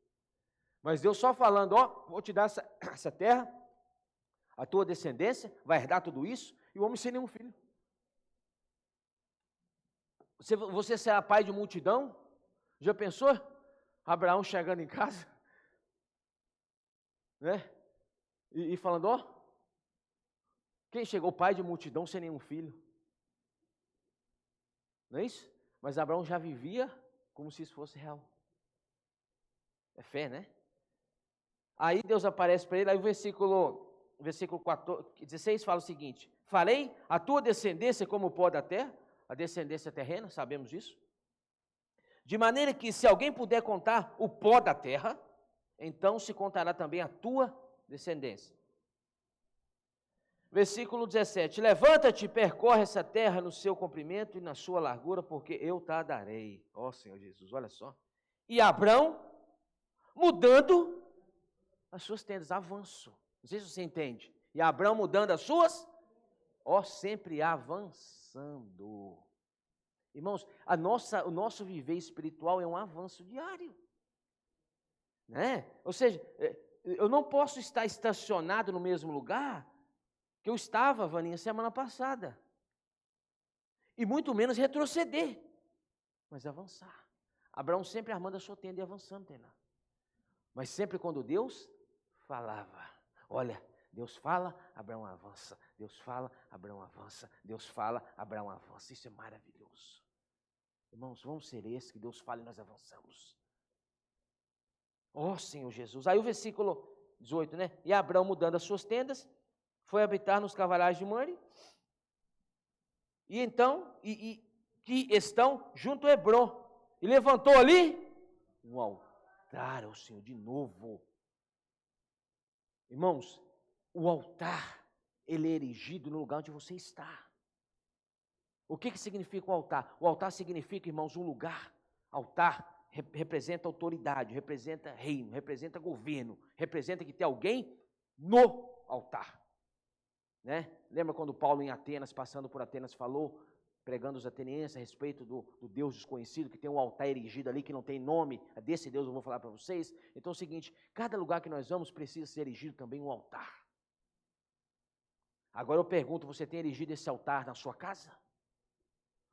Mas Deus só falando, ó, vou te dar essa terra, a tua descendência vai herdar tudo isso, e o homem sem nenhum filho. Você será pai de multidão? Já pensou? Abraão chegando em casa, né? E falando, ó, quem chegou pai de multidão sem nenhum filho? Não é isso? Mas Abraão já vivia como se isso fosse real. É fé, né? Aí Deus aparece para ele, aí o versículo 16 fala o seguinte: farei a tua descendência como o pó da terra, a descendência terrena, sabemos disso. De maneira que se alguém puder contar o pó da terra, então se contará também a tua descendência. Versículo 17, levanta-te e percorre essa terra no seu comprimento e na sua largura, porque eu te darei. Ó Senhor Jesus, olha só. E Abraão, mudando as suas tendas, avanço. Não sei se você entende. E Abraão mudando as suas, ó, sempre avançando. Irmãos, o nosso viver espiritual é um avanço diário. Né? Ou seja, eu não posso estar estacionado no mesmo lugar que eu estava, Vaninha, semana passada. E muito menos retroceder, mas avançar. Abraão sempre armando a sua tenda e avançando, tenda. Mas sempre quando Deus falava. Olha, Deus fala, Abraão avança. Deus fala, Abraão avança. Deus fala, Abraão avança. Isso é maravilhoso. Irmãos, vamos ser esses que Deus fala e nós avançamos. Ó Senhor Jesus. Aí o versículo 18, né? E Abraão, mudando as suas tendas, foi habitar nos cavaleiros de Mamre, e então, que estão junto a Hebrom, e levantou ali um altar ao Senhor, de novo. Irmãos, o altar, ele é erigido no lugar onde você está. O que significa o altar? O altar significa, irmãos, um lugar. Altar representa autoridade, representa reino, representa governo, representa que tem alguém no altar. Né? Lembra quando Paulo em Atenas, passando por Atenas, falou, pregando os atenienses a respeito do Deus desconhecido, que tem um altar erigido ali, que não tem nome, é desse Deus eu vou falar para vocês. Então é o seguinte, cada lugar que nós vamos precisa ser erigido também um altar. Agora eu pergunto, você tem erigido esse altar na sua casa?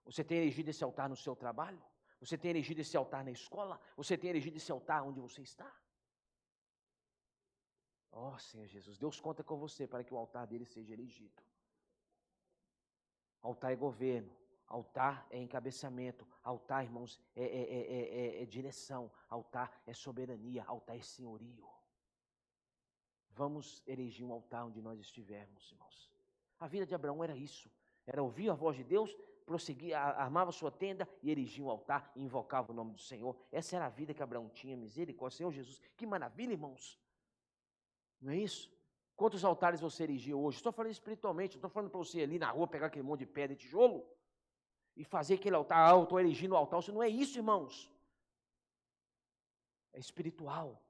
Você tem erigido esse altar no seu trabalho? Você tem erigido esse altar na escola? Você tem erigido esse altar onde você está? Ó Senhor Jesus, Deus conta com você para que o altar dele seja erigido. Altar é governo, altar é encabeçamento, altar, irmãos, é direção, altar é soberania, altar é senhorio. Vamos erigir um altar onde nós estivermos, irmãos. A vida de Abraão era isso, era ouvir a voz de Deus, prosseguir, armava sua tenda e erigia um altar e invocava o nome do Senhor. Essa era a vida que Abraão tinha, misericórdia, Senhor Jesus, que maravilha, irmãos. Não é isso? Quantos altares você erigiu hoje? Estou falando espiritualmente, não estou falando para você ali na rua pegar aquele monte de pedra e tijolo e fazer aquele altar, eu estou erigindo o altar. Isso não é isso, irmãos. É espiritual.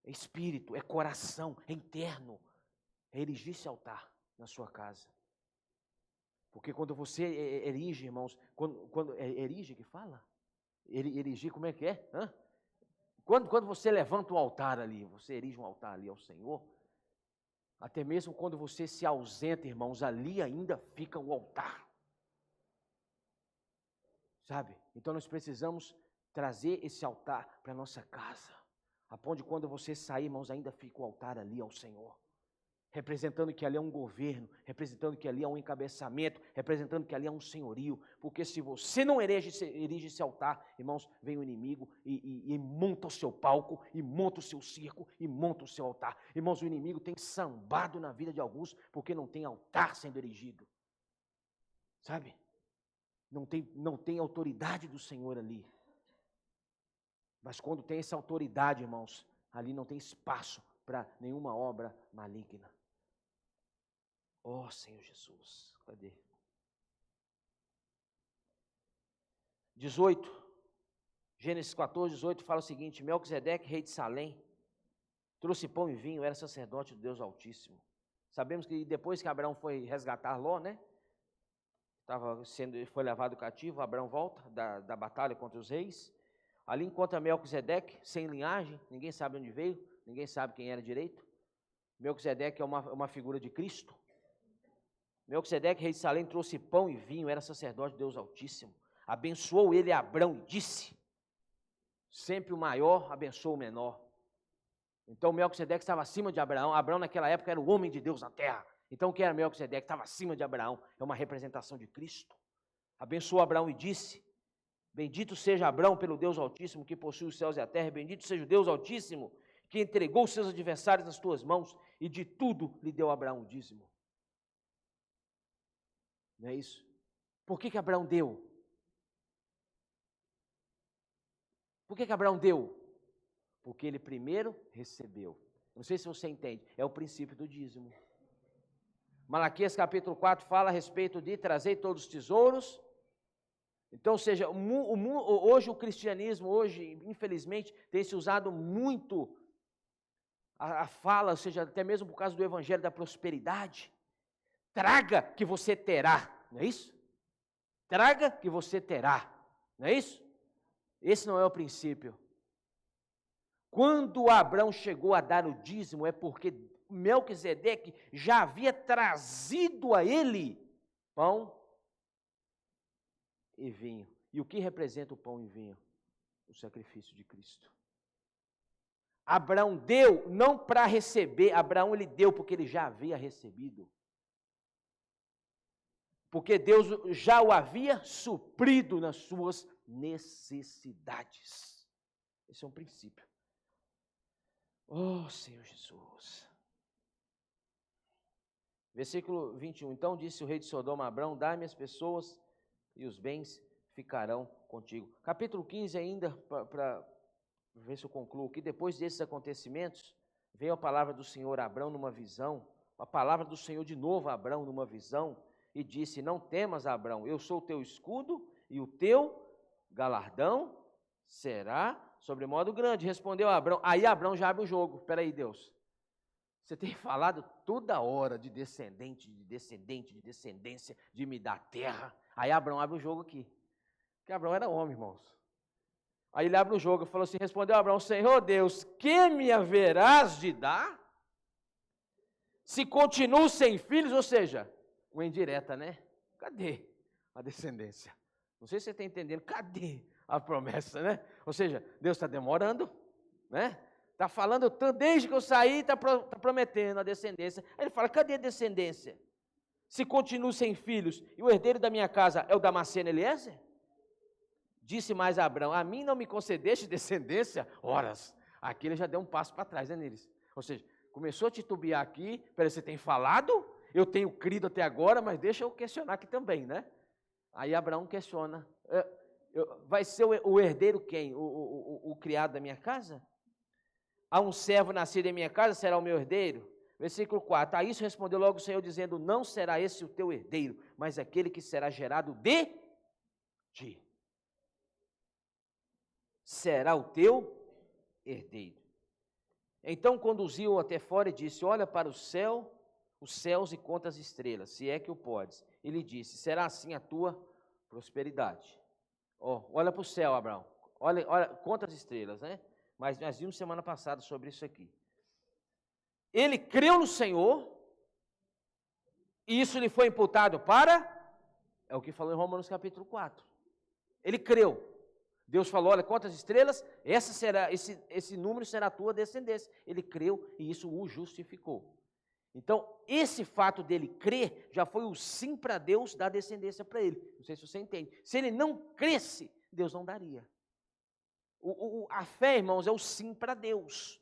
É espírito, é coração, é interno. É erigir esse altar na sua casa. Porque quando você erige, irmãos, quando erige que fala? Erigir, como é que é? Hã? Quando você levanta um altar ali, você erige um altar ali ao Senhor, até mesmo quando você se ausenta, irmãos, ali ainda fica o altar. Sabe? Então nós precisamos trazer esse altar para a nossa casa. A ponto de quando você sair, irmãos, ainda fica o altar ali ao Senhor. Representando que ali é um governo, representando que ali é um encabeçamento, representando que ali é um senhorio, porque se você não erige esse altar, irmãos, vem o inimigo e monta o seu palco, e monta o seu circo, e monta o seu altar. Irmãos, o inimigo tem sambado na vida de alguns, porque não tem altar sendo erigido, sabe? Não tem autoridade do Senhor ali, mas quando tem essa autoridade, irmãos, ali não tem espaço para nenhuma obra maligna. Oh, Senhor Jesus, cadê? 18, Gênesis 14, 18 fala o seguinte: Melquisedeque, rei de Salém, trouxe pão e vinho, era sacerdote do Deus Altíssimo. Sabemos que depois que Abraão foi resgatar Ló, né? Foi levado cativo, Abraão volta da batalha contra os reis. Ali encontra Melquisedeque, sem linhagem, ninguém sabe onde veio, ninguém sabe quem era direito. Melquisedeque é uma figura de Cristo. Melquisedeque, rei de Salém, trouxe pão e vinho, era sacerdote de Deus Altíssimo. Abençoou ele a Abrão e disse: sempre o maior abençoa o menor. Então Melquisedeque estava acima de Abraão. Abraão naquela época era o homem de Deus na terra. Então o que era Melquisedeque? Estava acima de Abraão. É uma representação de Cristo. Abençoou Abraão e disse: bendito seja Abraão pelo Deus Altíssimo que possui os céus e a terra. Bendito seja o Deus Altíssimo que entregou os seus adversários nas tuas mãos e de tudo lhe deu Abraão o dízimo. Não é isso? Por que Abraão deu? Por que Abraão deu? Porque ele primeiro recebeu. Não sei se você entende, é o princípio do dízimo. Malaquias capítulo 4 fala a respeito de trazer todos os tesouros. Então, ou seja, hoje o cristianismo, hoje, infelizmente, tem se usado muito a fala, ou seja, até mesmo por causa do evangelho da prosperidade. Traga que você terá, não é isso? Traga que você terá, não é isso? Esse não é o princípio. Quando Abraão chegou a dar o dízimo, é porque Melquisedeque já havia trazido a ele pão e vinho. E o que representa o pão e vinho? O sacrifício de Cristo. Abraão deu não para receber, Abraão ele deu porque ele já havia recebido. Porque Deus já o havia suprido nas suas necessidades. Esse é um princípio. Oh, Senhor Jesus. Versículo 21. Então disse o rei de Sodoma a Abraão: dá-me as pessoas e os bens ficarão contigo. Capítulo 15 ainda, para ver se eu concluo aqui. Depois desses acontecimentos, veio a palavra do Senhor a Abraão numa visão. A palavra do Senhor de novo a Abraão numa visão. E disse: não temas, Abraão, eu sou o teu escudo e o teu galardão será sobremodo grande. Respondeu Abraão. Aí Abraão já abre o jogo. Espera aí, Deus. Você tem falado toda hora de descendente, de descendência, de me dar terra. Aí Abraão abre o jogo aqui. Porque Abraão era homem, irmãos. Aí ele abre o jogo e falou assim, respondeu Abraão: Senhor Deus, que me haverás de dar? Se continuo sem filhos, ou seja, uma indireta, né? Cadê a descendência? Não sei se você está entendendo. Cadê a promessa, né? Ou seja, Deus está demorando, né? Está falando, desde que eu saí, está prometendo a descendência. Aí ele fala, cadê a descendência? Se continuo sem filhos, e o herdeiro da minha casa é o Damasceno Eliezer? Disse mais a Abraão, a mim não me concedeste descendência? Horas. Aqui ele já deu um passo para trás, né, Neles? Ou seja, começou a titubear aqui, peraí, você tem falado? Eu tenho crido até agora, mas deixa eu questionar aqui também, né? Aí Abraão questiona, vai ser o herdeiro quem? O criado da minha casa? Há um servo nascido em minha casa, será o meu herdeiro? Versículo 4, a isso respondeu logo o Senhor, dizendo, não será esse o teu herdeiro, mas aquele que será gerado de ti. Será o teu herdeiro. Então conduziu-o até fora e disse, olha para os céus e conta as estrelas, se é que o podes. E lhe disse, será assim a tua prosperidade. Olha para o céu, Abraão, olha, conta as estrelas, né? Mas nós vimos semana passada sobre isso aqui. Ele creu no Senhor, e isso lhe foi imputado é o que falou em Romanos capítulo 4. Ele creu. Deus falou, olha, quantas estrelas, esse número será a tua descendência. Ele creu e isso o justificou. Então, esse fato dele crer, já foi o sim para Deus dar descendência para ele. Não sei se você entende. Se ele não cresce, Deus não daria. A fé, irmãos, é o sim para Deus.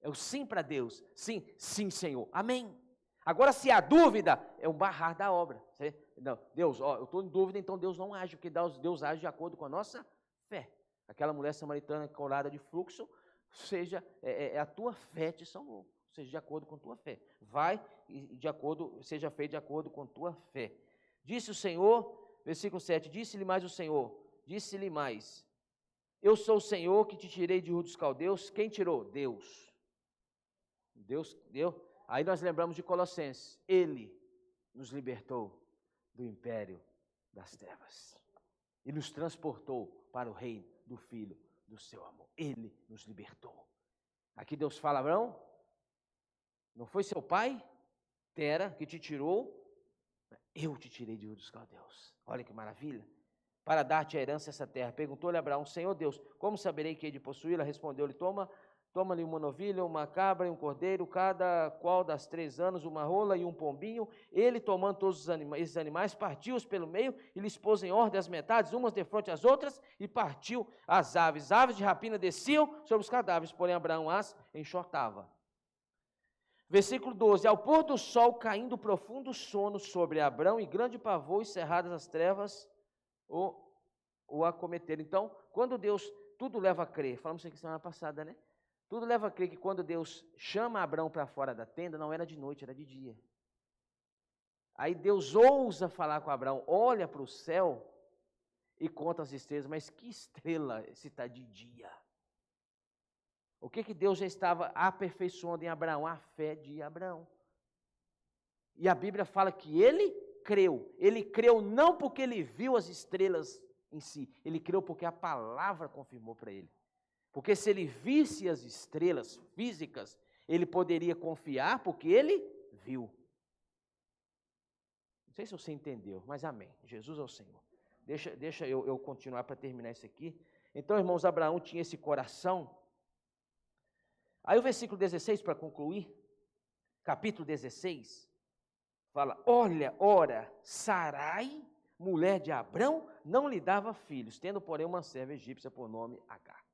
É o sim para Deus. Sim, sim, Senhor. Amém. Agora, se há dúvida, é um barrar da obra. Não, Deus, eu estou em dúvida, então Deus não age, porque Deus age de acordo com a nossa fé. Aquela mulher samaritana curada de fluxo, seja, a tua fé te salvou. Seja de acordo com a tua fé. Vai e seja feito de acordo com a tua fé. Disse o Senhor, versículo 7, disse-lhe mais o Senhor, disse-lhe mais, eu sou o Senhor que te tirei de Ur dos Caldeus. Quem tirou? Deus. Deus deu. Aí nós lembramos de Colossenses. Ele nos libertou do império das trevas e nos transportou para o reino do Filho do seu amor. Ele nos libertou. Aqui Deus fala, Abraão, não foi seu pai, Tera, que te tirou? Eu te tirei de Ur dos Caldeus. Olha que maravilha. Para dar-te a herança essa terra. Perguntou-lhe Abraão, Senhor Deus, como saberei que hei de possuí-la? Respondeu-lhe, toma-lhe uma novilha, uma cabra e um cordeiro, cada qual das 3 anos, uma rola e um pombinho. Ele, tomando todos esses animais, partiu-os pelo meio e lhes pôs em ordem as metades, umas defronte às outras, e partiu as aves. Aves de rapina desciam sobre os cadáveres, porém Abraão as enxotava. Versículo 12, ao pôr do sol, caindo profundo sono sobre Abraão, e grande pavor, e cerradas as trevas, o acometeram. Então, quando Deus, tudo leva a crer, falamos isso aqui semana passada, né? Tudo leva a crer que quando Deus chama Abraão para fora da tenda, não era de noite, era de dia. Aí Deus ousa falar com Abraão, olha para o céu e conta as estrelas, mas que estrela se está de dia? O que Deus já estava aperfeiçoando em Abraão? A fé de Abraão. E a Bíblia fala que ele creu não porque ele viu as estrelas em si, ele creu porque a palavra confirmou para ele. Porque se ele visse as estrelas físicas, ele poderia confiar porque ele viu. Não sei se você entendeu, mas amém. Jesus é o Senhor. Deixa eu continuar para terminar isso aqui. Então, irmãos, Abraão tinha esse coração. Aí o versículo 16, para concluir, capítulo 16, fala, olha, ora, Sarai, mulher de Abrão, não lhe dava filhos, tendo, porém, uma serva egípcia por nome Agar.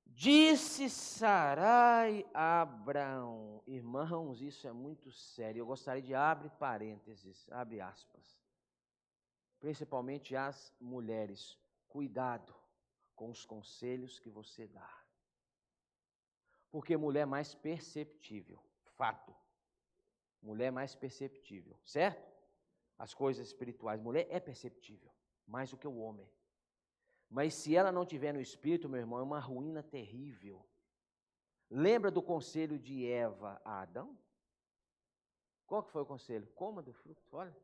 Disse Sarai a Abrão, irmãos, isso é muito sério, eu gostaria de abrir parênteses, abre aspas, principalmente as mulheres, cuidado com os conselhos que você dá, porque mulher é mais perceptível, fato, mulher é mais perceptível, certo? As coisas espirituais, mulher é perceptível, mais do que o homem. Mas se ela não tiver no espírito, meu irmão, é uma ruína terrível. Lembra do conselho de Eva a Adão? Qual que foi o conselho? Coma do fruto, olha.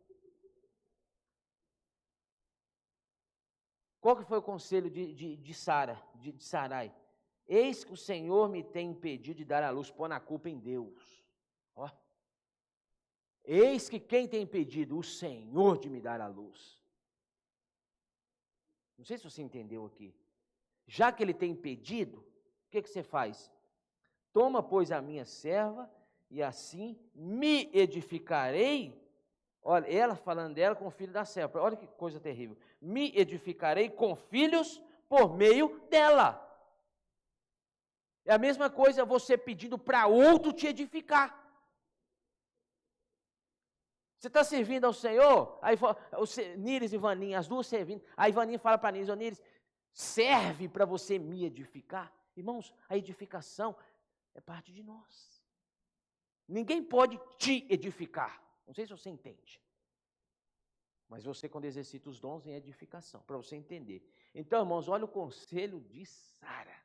Qual que foi o conselho de Sarai? Eis que o Senhor me tem impedido de dar à luz, põe a culpa em Deus. Ó. Eis que quem tem impedido? O Senhor de me dar à luz. Não sei se você entendeu aqui. Já que ele tem impedido, o que você faz? Toma, pois, a minha serva, e assim me edificarei. Olha, ela falando dela com o filho da serva. Olha que coisa terrível. Me edificarei com filhos por meio dela. É a mesma coisa você pedindo para outro te edificar. Você está servindo ao Senhor, aí Níris e Vaninha, as duas servindo, aí Vaninha fala para Níris, Níris, serve para você me edificar. Irmãos, a edificação é parte de nós. Ninguém pode te edificar. Não sei se você entende. Mas você, quando exercita os dons em edificação, para você entender. Então, irmãos, olha o conselho de Sara.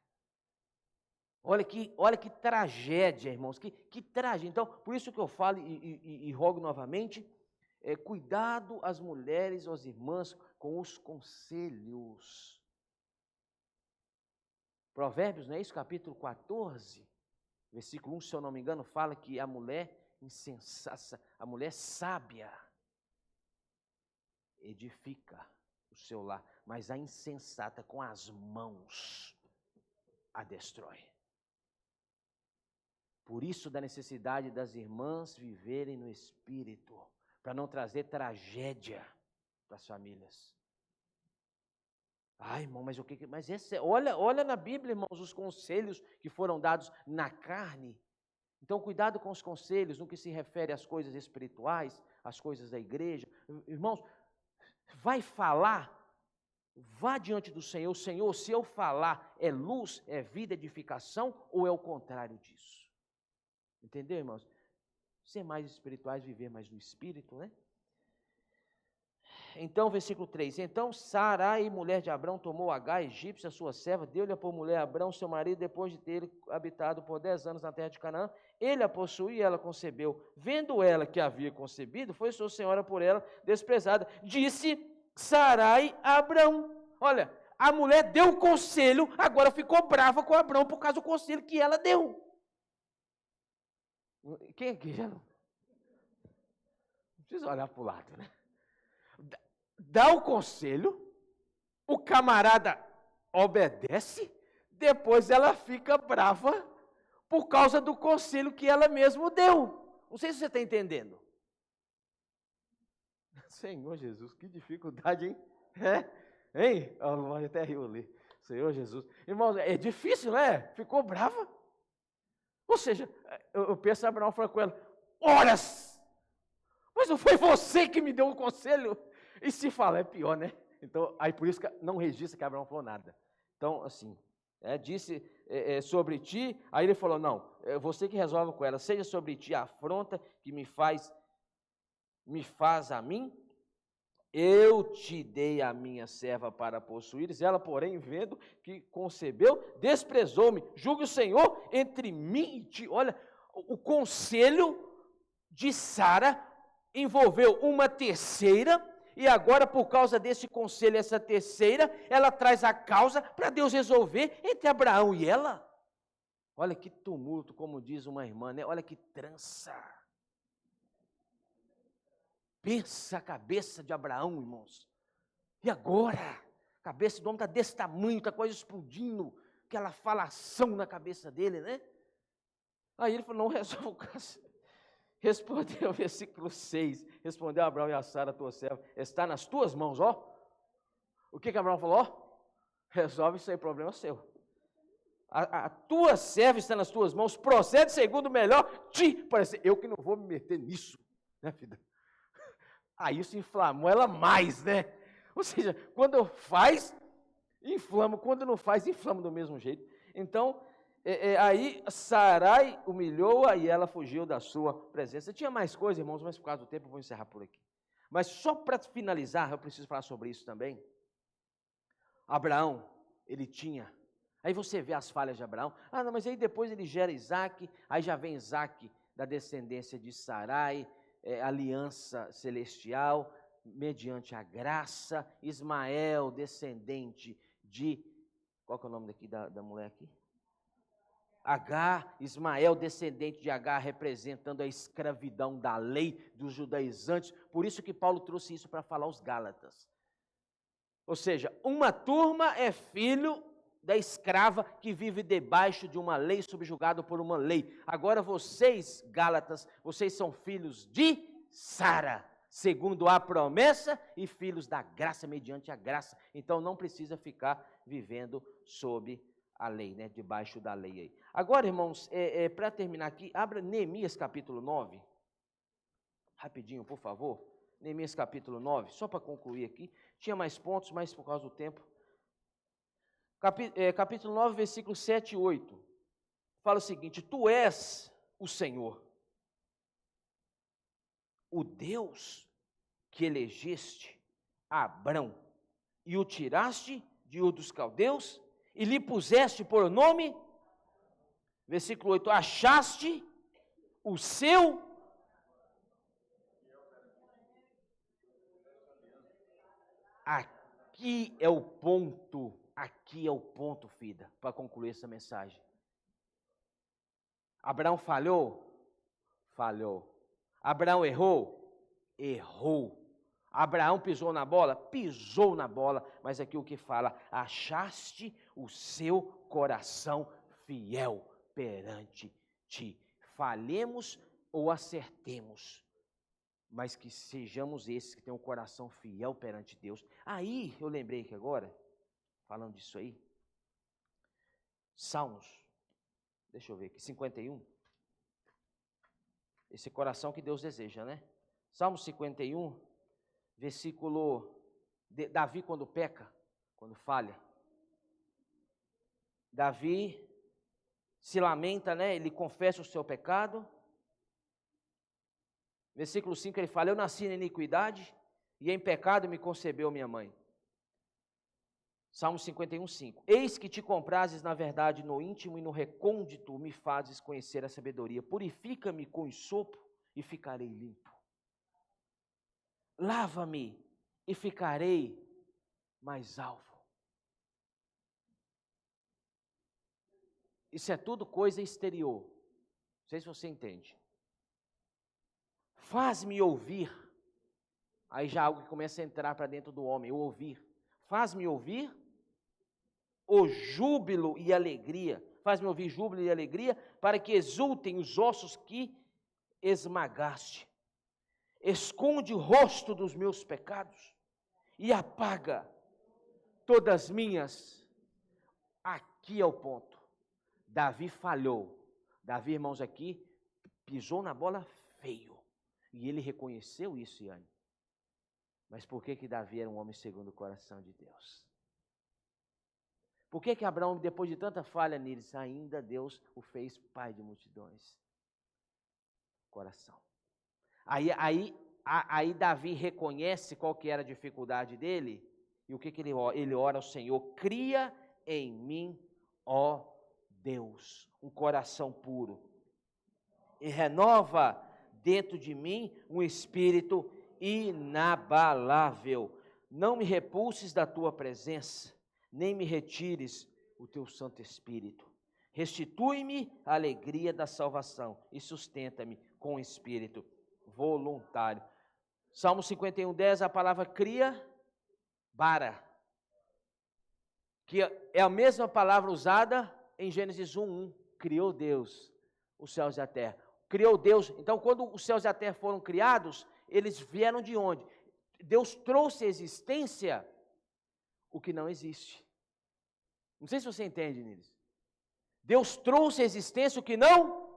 Olha que tragédia, irmãos, que tragédia. Então, por isso que eu falo e rogo novamente, cuidado às mulheres, às irmãs, com os conselhos. Provérbios, não é isso? Capítulo 14, versículo 1, se eu não me engano, fala que a mulher insensata, a mulher sábia, edifica o seu lar, mas a insensata com as mãos a destrói. Por isso da necessidade das irmãs viverem no Espírito, para não trazer tragédia para as famílias. Ai, irmão, mas o que? Mas olha na Bíblia, irmãos, os conselhos que foram dados na carne. Então, cuidado com os conselhos no que se refere às coisas espirituais, às coisas da igreja. Irmãos, vai falar, vá diante do Senhor. Senhor, se eu falar, é luz, é vida, edificação, ou é o contrário disso? Entendeu, irmãos? Ser mais espirituais, viver mais no Espírito, né? Então, versículo 3. Então, Sarai, mulher de Abrão, tomou Agar, egípcia, sua serva, deu-lhe por mulher Abrão, seu marido, depois de ter habitado por 10 anos na terra de Canaã. Ele a possuiu e ela concebeu. Vendo ela que havia concebido, foi sua senhora por ela desprezada. Disse Sarai a Abrão. Olha, a mulher deu o conselho, agora ficou brava com Abrão por causa do conselho que ela deu. Quem aqui já não precisa olhar para o lado, né? Dá o conselho, o camarada obedece, depois ela fica brava por causa do conselho que ela mesma deu. Não sei se você está entendendo. Senhor Jesus, que dificuldade, hein? Hein? A irmã até riu ali. Senhor Jesus. Irmãos, é difícil, né? Ficou brava. Ou seja, eu penso, Abraão falou com ela, horas! Mas não foi você que me deu o conselho? E se fala, é pior, né? Então, aí por isso que não registra que Abraão falou nada. Então, assim, disse sobre ti, aí ele falou, não, é você que resolve com ela, seja sobre ti a afronta que me faz a mim, eu te dei a minha serva para possuíres, ela, porém, vendo que concebeu, desprezou-me. Julgue o Senhor entre mim e ti. Olha, o conselho de Sara envolveu uma terceira, e agora, por causa desse conselho, essa terceira, ela traz a causa para Deus resolver entre Abraão e ela. Olha que tumulto, como diz uma irmã, né? Olha que trança. Pensa a cabeça de Abraão, irmãos. E agora? A cabeça do homem está desse tamanho, está quase explodindo. Aquela falação na cabeça dele, né? Aí ele falou, não resolve o caso. Respondeu, versículo 6. Respondeu Abraão e a Sara, tua serva, está nas tuas mãos, ó. O que Abraão falou? Ó, resolve isso aí, problema seu. A tua serva está nas tuas mãos, procede segundo o melhor te parecer. Eu que não vou me meter nisso, né, filha? Aí isso inflamou ela mais, né? Ou seja, quando faz, inflama. Quando não faz, inflama do mesmo jeito. Então, aí Sarai humilhou-a e ela fugiu da sua presença. Tinha mais coisa, irmãos, mas por causa do tempo eu vou encerrar por aqui. Mas só para finalizar, eu preciso falar sobre isso também. Abraão, ele tinha. Aí você vê as falhas de Abraão. Ah, não, mas aí depois ele gera Isaac. Aí já vem Isaac da descendência de Sarai. Aliança celestial, mediante a graça, Ismael, descendente de, qual que é o nome daqui da mulher aqui? Agar, Ismael, descendente de Agar, representando a escravidão da lei dos judaizantes, por isso que Paulo trouxe isso para falar aos Gálatas. Ou seja, uma turma é filho da escrava que vive debaixo de uma lei, subjugado por uma lei. Agora vocês, Gálatas, vocês são filhos de Sara, segundo a promessa, e filhos da graça, mediante a graça. Então não precisa ficar vivendo sob a lei, né? Debaixo da lei aí. Agora, irmãos, para terminar aqui, abra Neemias capítulo 9. Rapidinho, por favor. Neemias capítulo 9, só para concluir aqui. Tinha mais pontos, mas por causa do tempo. Capítulo 9, versículos 7 e 8. Fala o seguinte: Tu és o Senhor, o Deus que elegeste Abrão e o tiraste de Ur dos Caldeus e lhe puseste por nome, versículo 8, achaste o seu. Aqui é o ponto, filha, para concluir essa mensagem. Abraão falhou? Falhou. Abraão errou? Errou. Abraão pisou na bola? Pisou na bola, mas aqui o que fala, achaste o seu coração fiel perante ti. Falhemos ou acertemos, mas que sejamos esses que têm um coração fiel perante Deus. Aí, eu lembrei que agora, falando disso aí, Salmos, deixa eu ver aqui, 51. Esse coração que Deus deseja, né? Salmos 51, versículo, Davi quando peca, quando falha. Davi se lamenta, né? Ele confessa o seu pecado. Versículo 5, ele fala, eu nasci na iniquidade e em pecado me concebeu minha mãe. Salmo 51, 5. Eis que te comprases na verdade no íntimo e no recôndito me fazes conhecer a sabedoria. Purifica-me com hisopo e ficarei limpo. Lava-me e ficarei mais alvo. Isso é tudo coisa exterior. Não sei se você entende. Faz-me ouvir. Aí já algo que começa a entrar para dentro do homem, o ouvir. Faz-me ouvir o júbilo e alegria. Faz-me ouvir júbilo e alegria, para que exultem os ossos que esmagaste. Esconde o rosto dos meus pecados e apaga todas as minhas. Aqui é o ponto. Davi falhou. Davi, irmãos, aqui pisou na bola feio. E ele reconheceu isso, Iane. Mas por que Davi era um homem segundo o coração de Deus? Por que Abraão, depois de tanta falha neles, ainda Deus o fez pai de multidões? Coração. Aí Davi reconhece qual que era a dificuldade dele, e o que ele ora? Ele ora ao Senhor, cria em mim, ó Deus, um coração puro, e renova dentro de mim um espírito inabalável. Não me repulses da tua presença, nem me retires o teu Santo Espírito. Restitui-me a alegria da salvação e sustenta-me com o espírito voluntário. Salmo 51, 10, a palavra cria, bara, que é a mesma palavra usada em Gênesis 1, criou Deus os céus e a terra. Criou Deus, então quando os céus e a terra foram criados, eles vieram de onde? Deus trouxe à existência o que não existe. Não sei se você entende, Niles. Deus trouxe à existência o que não.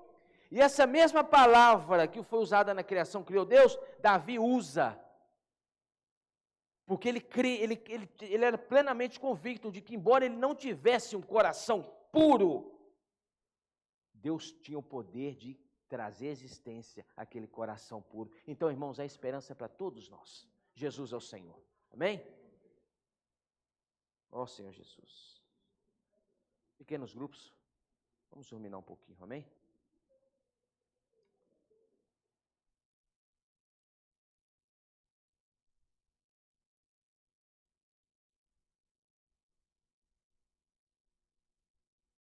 E essa mesma palavra que foi usada na criação, criou Deus, Davi usa. Porque ele era plenamente convicto de que, embora ele não tivesse um coração puro, Deus tinha o poder de trazer à existência aquele coração puro. Então, irmãos, há esperança para todos nós. Jesus é o Senhor. Amém? Ó Senhor Jesus. Pequenos grupos, vamos ruminar um pouquinho, amém?